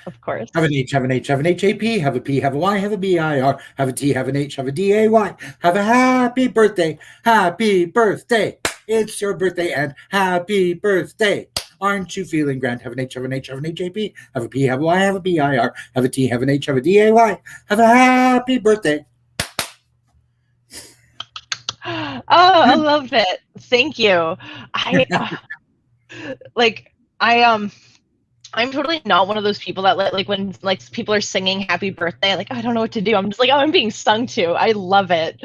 Of course. Have an H, have an H, have an HAP, have a P, have a Y, have a BIR, have a T, have an H, have a DAY. Have a happy birthday. Happy birthday. It's your birthday and happy birthday. Aren't you feeling grand? Have an H, have an H, have an HAP, have a P, have a Y, have a BIR, have a T, have an H, have a DAY. Have a happy birthday. Oh, I loved it. Thank you. I'm totally not one of those people that like when like people are singing happy birthday, like, I don't know what to do. I'm just like, oh, I'm being sung to. I love it.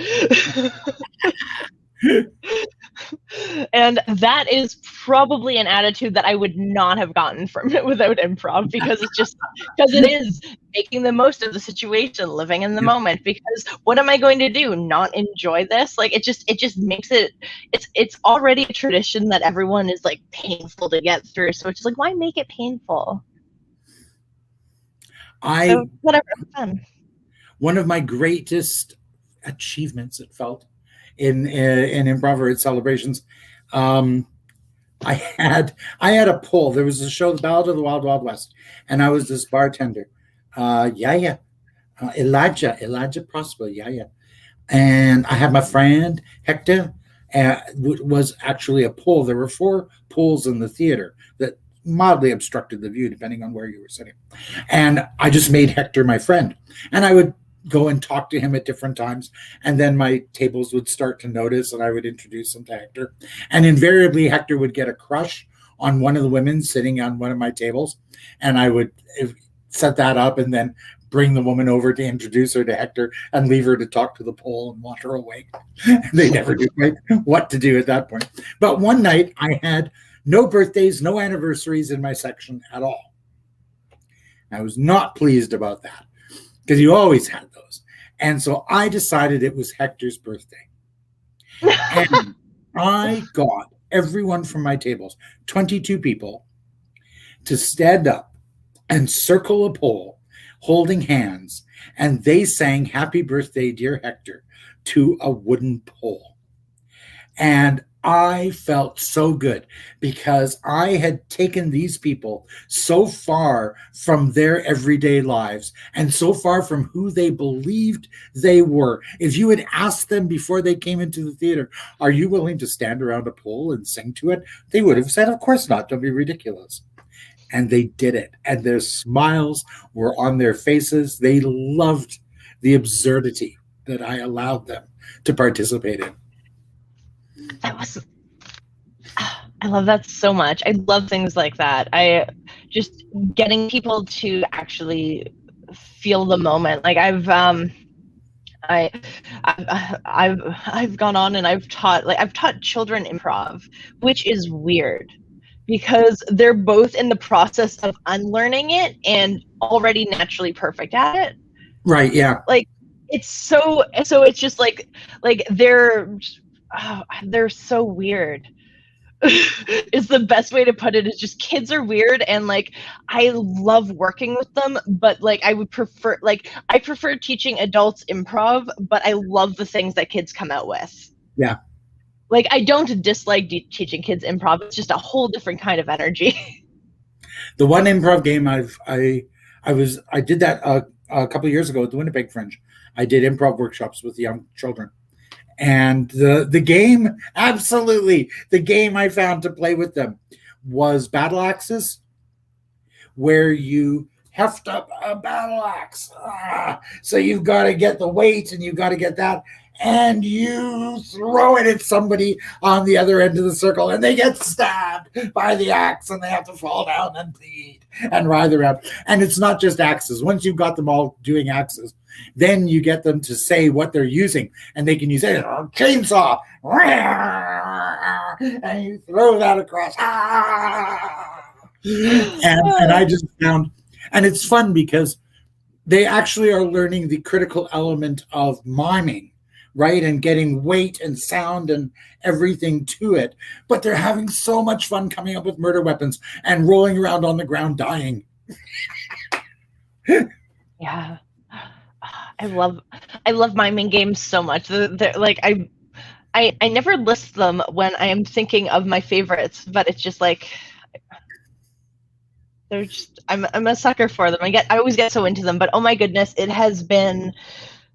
And that is probably an attitude that I would not have gotten from it without improv, because it is making the most of the situation, living in the moment. Because what am I going to do? Not enjoy this? Like, it just makes it's already a tradition that everyone is like painful to get through. So it's just like, why make it painful? So whatever, fun. One of my greatest achievements, it felt, in improv or at celebrations, I had a poll. There was a show, The Ballad of the Wild Wild West, and I was this bartender, Elijah Prosper, and I had my friend Hector. Was actually a poll. There were 4 poles in the theater that mildly obstructed the view, depending on where you were sitting. And I just made Hector my friend, and I would go and talk to him at different times, and then my tables would start to notice, and I would introduce him to Hector, and invariably Hector would get a crush on one of the women sitting on one of my tables, and I would set that up and then bring the woman over to introduce her to Hector and leave her to talk to the pole and want her away. They never knew what to do at that point. But one night I had no birthdays, no anniversaries in my section at all. I was not pleased about that, because you always had those. And so I decided it was Hector's birthday. And I got everyone from my tables, 22 people, to stand up and circle a pole, holding hands, and they sang "Happy Birthday, Dear Hector" to a wooden pole. And I felt so good, because I had taken these people so far from their everyday lives and so far from who they believed they were. If you had asked them before they came into the theater, are you willing to stand around a pole and sing to it? They would have said, of course not, don't be ridiculous. And they did it, and their smiles were on their faces. They loved the absurdity that I allowed them to participate in. I love that so much. I love things like that. I just getting people to actually feel the moment. Like I've gone on and I've taught children improv, which is weird, because they're both in the process of unlearning it and already naturally perfect at it. Right. Yeah. Like it's so it's just like they're so weird. Is the best way to put it. Is just kids are weird, and like I love working with them, but like I prefer teaching adults improv, but I love the things that kids come out with. Yeah. Like I don't dislike teaching kids improv. It's just a whole different kind of energy. The one improv game I did that a couple of years ago at the Winnipeg Fringe. I did improv workshops with young children. And the game, absolutely, the game I found to play with them was battle axes, where you heft up a battle axe. So you've got to get the weight, and you've got to get that, and you throw it at somebody on the other end of the circle, and they get stabbed by the axe, and they have to fall down and bleed and writhe around. And it's not just axes. Once you've got them all doing axes, then you get them to say what they're using, and they can use a chainsaw, and you throw that across. And I just found, and it's fun because they actually are learning the critical element of miming, right? And getting weight and sound and everything to it. But they're having so much fun coming up with murder weapons and rolling around on the ground dying. Yeah. I love miming games so much. Like I never list them when I am thinking of my favorites, but it's just like they're just I'm a sucker for them. I always get so into them, but oh my goodness, it has been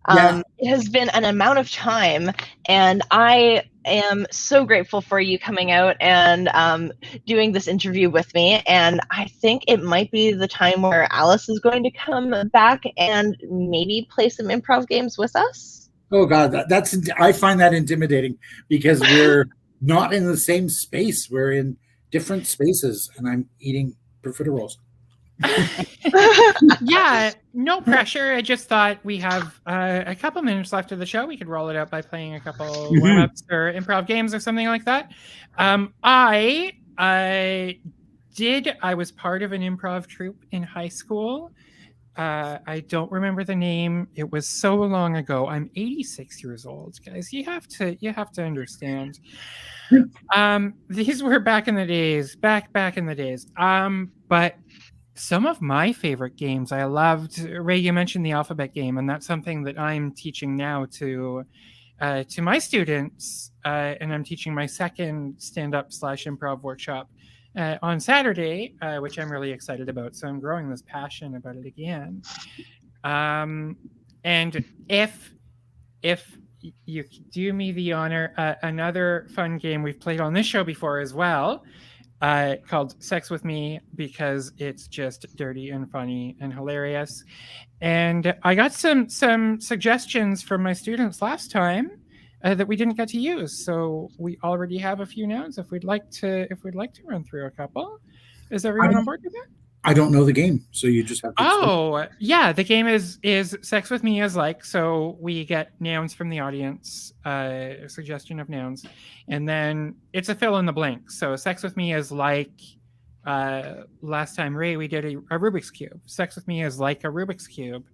Yeah. an amount of time, and I am so grateful for you coming out and doing this interview with me. And I think it might be the time where Alice is going to come back and maybe play some improv games with us. Oh God, that's I find that intimidating because we're not in the same space. We're in different spaces, and I'm eating profiteroles. Yeah, no pressure. I just thought we have a couple minutes left of the show. We could roll it out by playing a couple warm-ups or improv games or something like that. I was part of an improv troupe in high school. I don't remember the name. It was so long ago. I'm 86 years old, guys. You have to understand. These were back in the days. Back in the days. But some of my favorite games I loved. Ray, you mentioned the alphabet game, and that's something that I'm teaching now to my students, and I'm teaching my second stand-up / improv workshop on Saturday, which I'm really excited about. So I'm growing this passion about it again. And if you do me the honor, another fun game we've played on this show before as well, called Sex With Me, because it's just dirty and funny and hilarious. And I got some suggestions from my students last time that we didn't get to use. So we already have a few nouns. If we'd like to run through a couple. Is everyone on board with that? I don't know the game, so you just have to explain. Oh, yeah. The game is Sex With Me is like, so we get nouns from the audience, a suggestion of nouns, and then it's a fill in the blank. So Sex With Me is like, last time, Ray, we did a Rubik's Cube. Sex With Me is like a Rubik's Cube.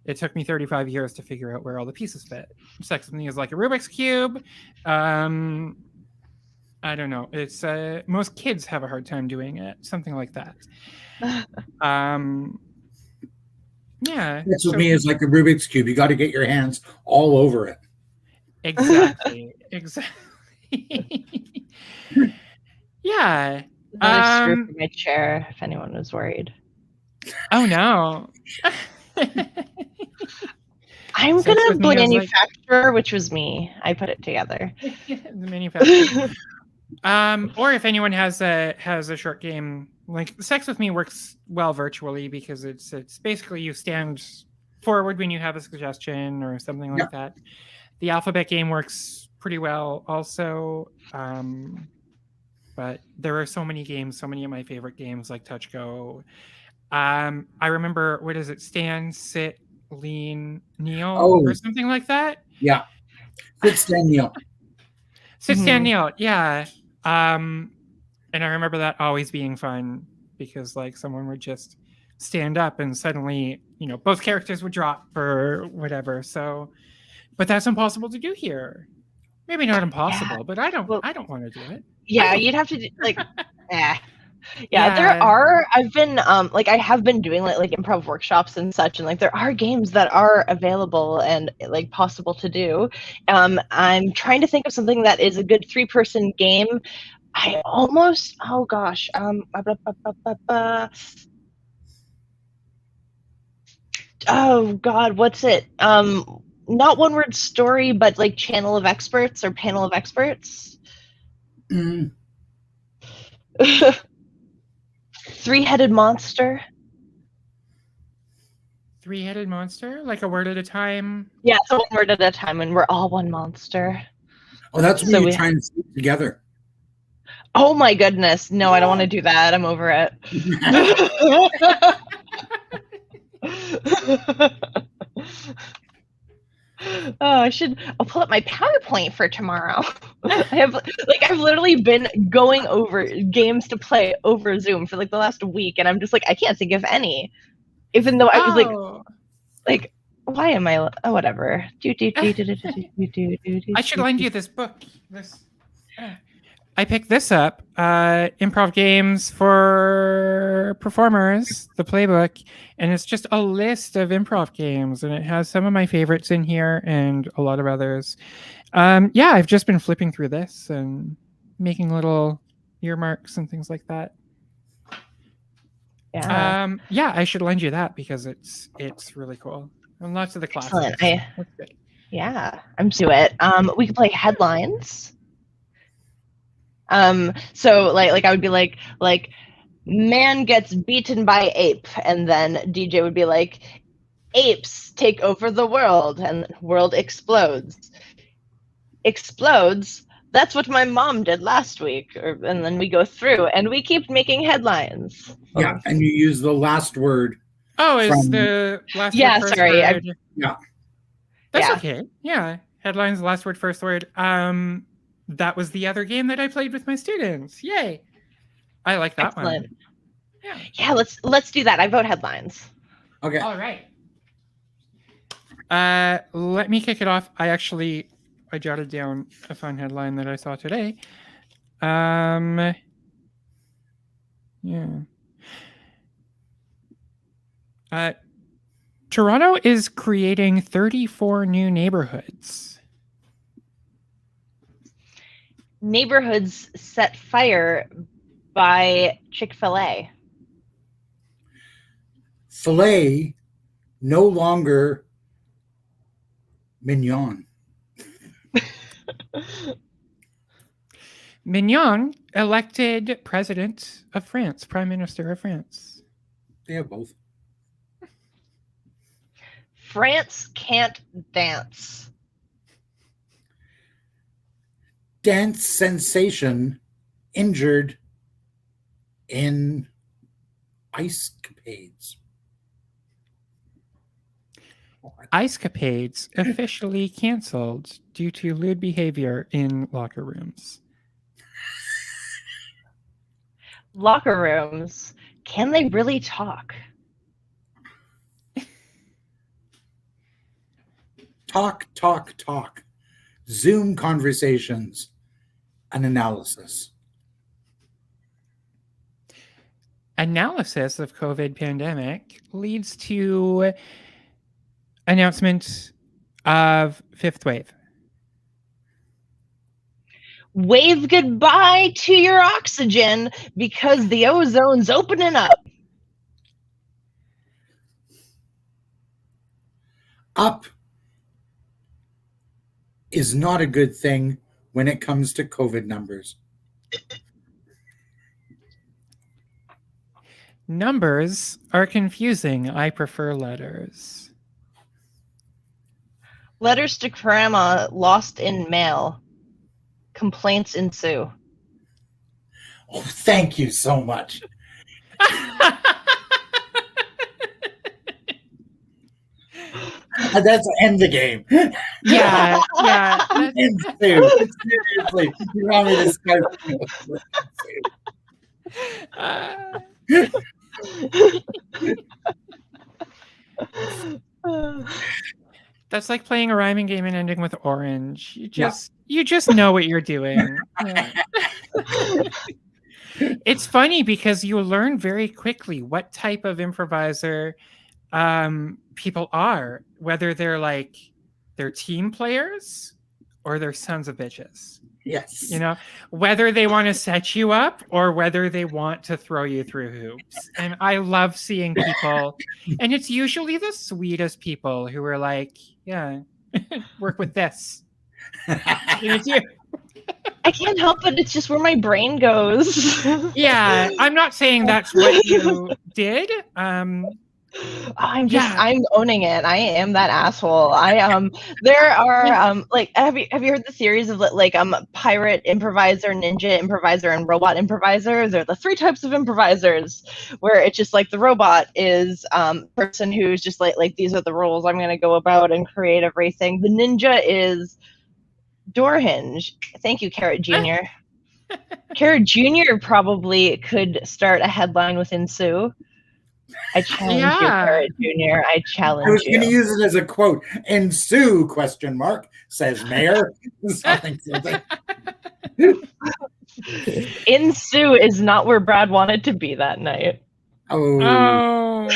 It took me 35 years to figure out where all the pieces fit. Sex With Me is like a Rubik's Cube. I don't know. It's most kids have a hard time doing it. Something like that. Yeah. Sex With Me is like a Rubik's Cube. You got to get your hands all over it. Exactly. Yeah. Another screw for my chair, if anyone was worried. Oh no. I'm Sex gonna With Me is like- manufacture, which was me. I put it together. The manufacturer. Or if anyone has a short game, like Sex With Me works well virtually because it's basically you stand forward when you have a suggestion or something like that. The alphabet game works pretty well also. But there are so many games, so many of my favorite games like Touch Go. I remember, what is it? Stand, sit, lean, kneel, or something like that. Yeah. Sit, stand, kneel. Sit, stand, kneel. Yeah. And I remember that always being fun because like someone would just stand up and suddenly, both characters would drop or whatever. So, but that's impossible to do here. Maybe not impossible, but I don't want to do it. Yeah, you'd have to do like, Yeah, I've been I have been doing like improv workshops and such, and like there are games that are available and like possible to do. I'm trying to think of something that is a good 3-person game. I almost oh god, what's it? Not One Word Story, but like Channel of Experts or Panel of Experts. Three-headed monster. Three-headed monster? Like a word at a time? Yeah, it's a one word at a time, and we're all one monster. Oh, that's when you're trying to sleep together. Oh my goodness. No, I don't want to do that. I'm over it. I'll pull up my PowerPoint for tomorrow. I've literally been going over games to play over Zoom for like the last week, and I'm just like, I can't think of any. Even though I was like, why am I? Oh, whatever. I should lend you this book. I picked this up, Improv Games for Performers, the playbook, and it's just a list of improv games, and it has some of my favorites in here and a lot of others. I've just been flipping through this and making little earmarks and things like that. Yeah, I should lend you that because it's really cool. And lots of the classics. Excellent. That's good. Yeah, I'm to it. We could play headlines. So like I would be like man gets beaten by ape, and then DJ would be like, apes take over the world, and world explodes. Explodes. That's what my mom did last week. And then we go through and we keep making headlines. Yeah, and you use the last word. Oh, is From- the last Yeah, word first sorry, word? Yeah. That's Yeah. okay. Yeah. Headlines, last word, first word. That was the other game that I played with my students. Yay. I like that Excellent. one. Yeah. Yeah, let's do that. I vote headlines. Okay. All right. Let me kick it off. I jotted down a fun headline that I saw today. Yeah. Toronto is creating 34 new neighborhoods. Neighborhoods set fire by Chick-fil-A. Filet no longer mignon. Mignon elected president of France, prime minister of France. They have both. France can't dance. Dance sensation injured in ice capades. Ice capades officially canceled due to lewd behavior in locker rooms. Locker rooms. Can they really talk? Talk. Zoom conversations. An analysis. Analysis of COVID pandemic leads to announcement of fifth wave. Wave goodbye to your oxygen because the ozone's opening up. Up is not a good thing when it comes to COVID numbers. Numbers are confusing. I prefer letters. Letters to grandma lost in mail. Complaints ensue. Oh, thank you so much. That's end the game. Yeah. Ensue. Seriously, you want me to start? That's like playing a rhyming game and ending with orange. You just know what you're doing. Yeah. It's funny because you learn very quickly what type of improviser people are, whether they're team players or they're sons of bitches. Yes. You know, whether they want to set you up or whether they want to throw you through hoops. And I love seeing people, and it's usually the sweetest people who are like, yeah, work with this. It's you. I can't help it. It's just where my brain goes. Yeah, I'm not saying that's what you did. I'm Yeah. owning it. I am that asshole. There are like have you heard the series of pirate improviser, ninja improviser, and robot improviser? They're the three types of improvisers, where it's just like the robot is person who's just like these are the rules I'm gonna go about and create everything. The ninja is door hinge. Thank you, Carrot Jr. Carrot Jr. probably could start a headline with ensue. I challenge you, Carrot Jr. I challenge you. I was going to use it as a quote. Ensue, ? Says Mayor. something. Ensue is not where Brad wanted to be that night. Oh.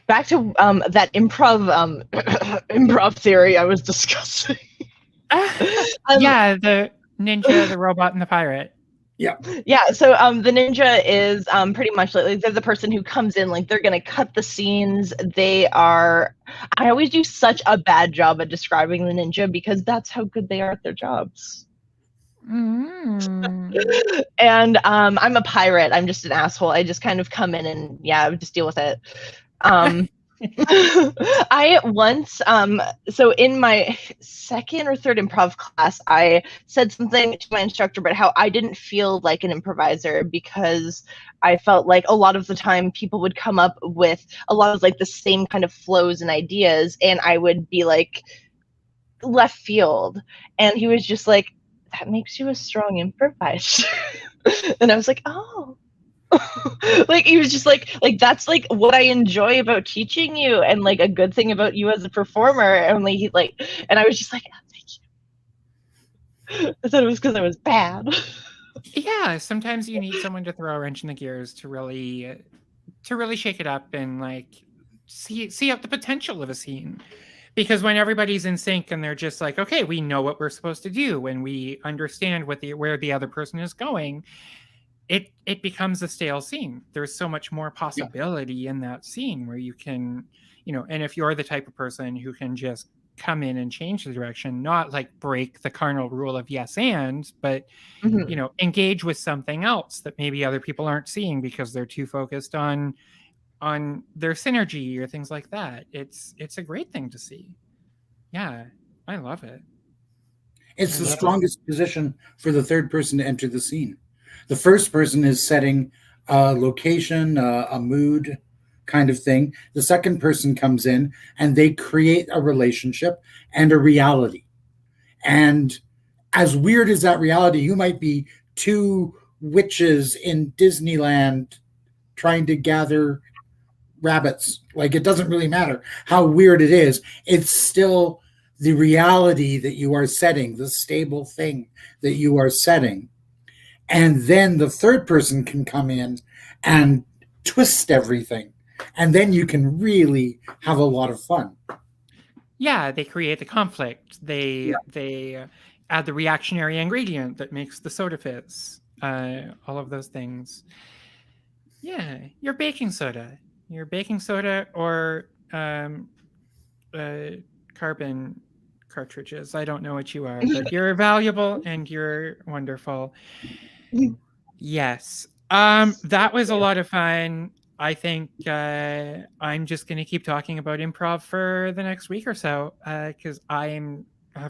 Back to that improv theory I was discussing. Yeah, the ninja, the robot, and the pirate. Yeah, so the ninja is pretty much like they're the person who comes in, like they're gonna cut the scenes. I always do such a bad job at describing the ninja because that's how good they are at their jobs. And I'm a pirate. I'm just an asshole. I just kind of come in and just deal with it. I once, so in my second or third improv class, I said something to my instructor about how I didn't feel like an improviser because I felt like a lot of the time people would come up with a lot of like the same kind of flows and ideas, and I would be like left field. And he was just like, that makes you a strong improviser. And I was like, oh. Like he was just like that's like what I enjoy about teaching you and like a good thing about you as a performer. And like he like, and I was just like, oh, thank you. I thought it was because I was bad. Yeah, sometimes you need someone to throw a wrench in the gears to really shake it up and like see out the potential of a scene. Because when everybody's in sync and they're just like, okay, we know what we're supposed to do and we understand where the other person is going, it becomes a stale scene. There's so much more possibility in that scene where you can, and if you're the type of person who can just come in and change the direction, not like break the cardinal rule of yes and, but engage with something else that maybe other people aren't seeing because they're too focused on their synergy or things like that. It's a great thing to see. Yeah, I love it. It's the strongest position for the third person to enter the scene. The first person is setting a location, a mood kind of thing. The second person comes in and they create a relationship and a reality. And as weird as that reality, you might be two witches in Disneyland trying to gather rabbits. Like, it doesn't really matter how weird it is. It's still the reality that you are setting, the stable thing that you are setting. And then the third person can come in and twist everything. And then you can really have a lot of fun. Yeah, they create the conflict. They add the reactionary ingredient that makes the soda fizz. All of those things. Yeah, your baking soda or carbon cartridges. I don't know what you are, but you're valuable and you're wonderful. Yes. That was a lot of fun. I think I'm just going to keep talking about improv for the next week or so because I've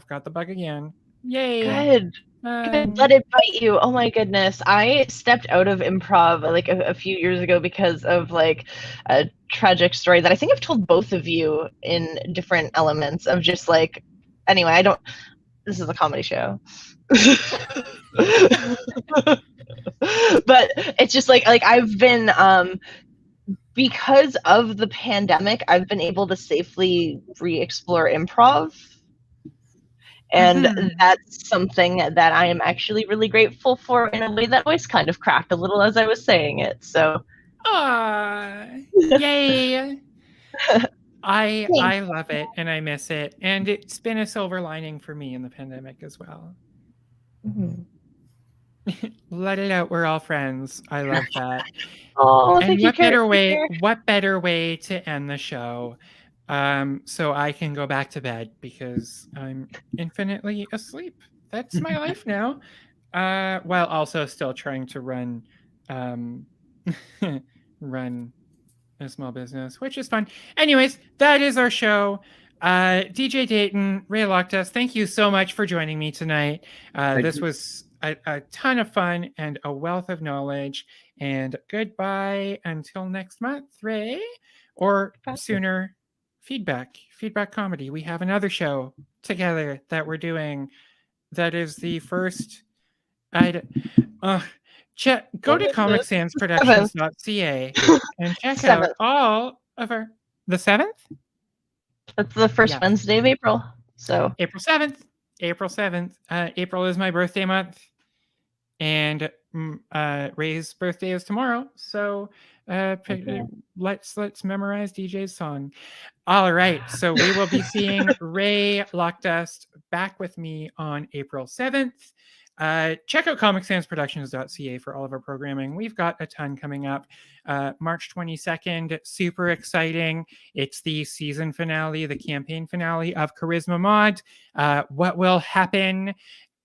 got the bug again. Yay! Good. Let it bite you. Oh my goodness. I stepped out of improv like a few years ago because of like a tragic story that I think I've told both of you in different elements of just like, anyway, this is a comedy show. But it's just like I've been because of the pandemic, I've been able to safely re-explore improv. And that's something that I am actually really grateful for in a way that voice kind of cracked a little as I was saying it. So, yay! I love it and I miss it, and it's been a silver lining for me in the pandemic as well. Let it out. We're all friends. I love that. Oh, and what better way to end the show? So I can go back to bed because I'm infinitely asleep. That's my life now. While also still trying to run a small business, which is fun. Anyways, that is our show. DJ Dayton, Ray Lochtas, thank you so much for joining me tonight. This was a ton of fun and a wealth of knowledge. And goodbye until next month, Ray, or sooner. Feedback comedy. We have another show together that we're doing. That is the first. Go to comicsansproductions.ca and check out all of our. The 7th? That's the first Wednesday of April. So April 7th. April is my birthday month, and Ray's birthday is tomorrow. So let's memorize DJ's song. All right, so we will be seeing Ray Lochtas back with me on April 7th. Check out comicsansproductions.ca for all of our programming. We've got a ton coming up. March 22nd, super exciting. It's the season finale, the campaign finale of Charisma Mod. What will happen?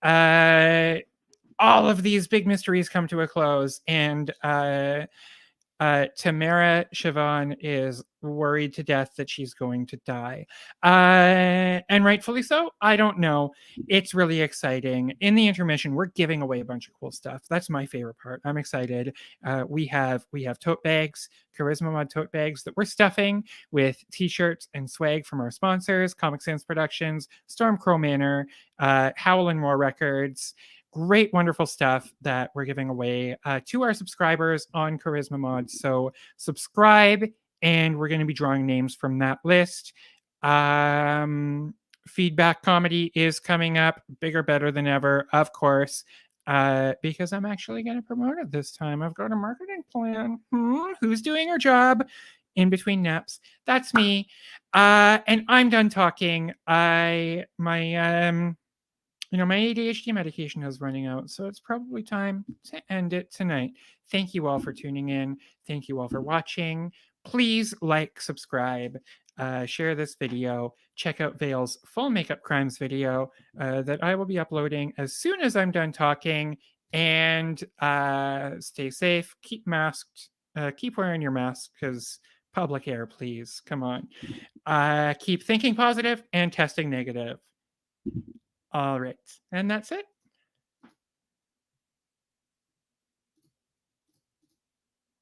All of these big mysteries come to a close, and Tamara Siobhan is worried to death that she's going to die. And rightfully so. I don't know. It's really exciting. In the intermission, we're giving away a bunch of cool stuff. That's my favorite part. I'm excited. We have tote bags, Charisma Mod tote bags that we're stuffing with t-shirts and swag from our sponsors, Comic Sans Productions, Stormcrow Manor, Howl and More Records. Great, wonderful stuff that we're giving away to our subscribers on Charisma Mod. So subscribe, and we're going to be drawing names from that list. Feedback comedy is coming up, bigger, better than ever, of course, because I'm actually going to promote it this time. I've got a marketing plan. Who's doing her job in between naps? That's me. And I'm done talking. My ADHD medication is running out, so it's probably time to end it tonight. Thank you all for tuning in. Thank you all for watching. Please like, subscribe, share this video. Check out Vale's full Makeup Crimes video that I will be uploading as soon as I'm done talking. And stay safe, keep masked, keep wearing your mask, because public air, please. Come on. Keep thinking positive and testing negative. All right. And that's it.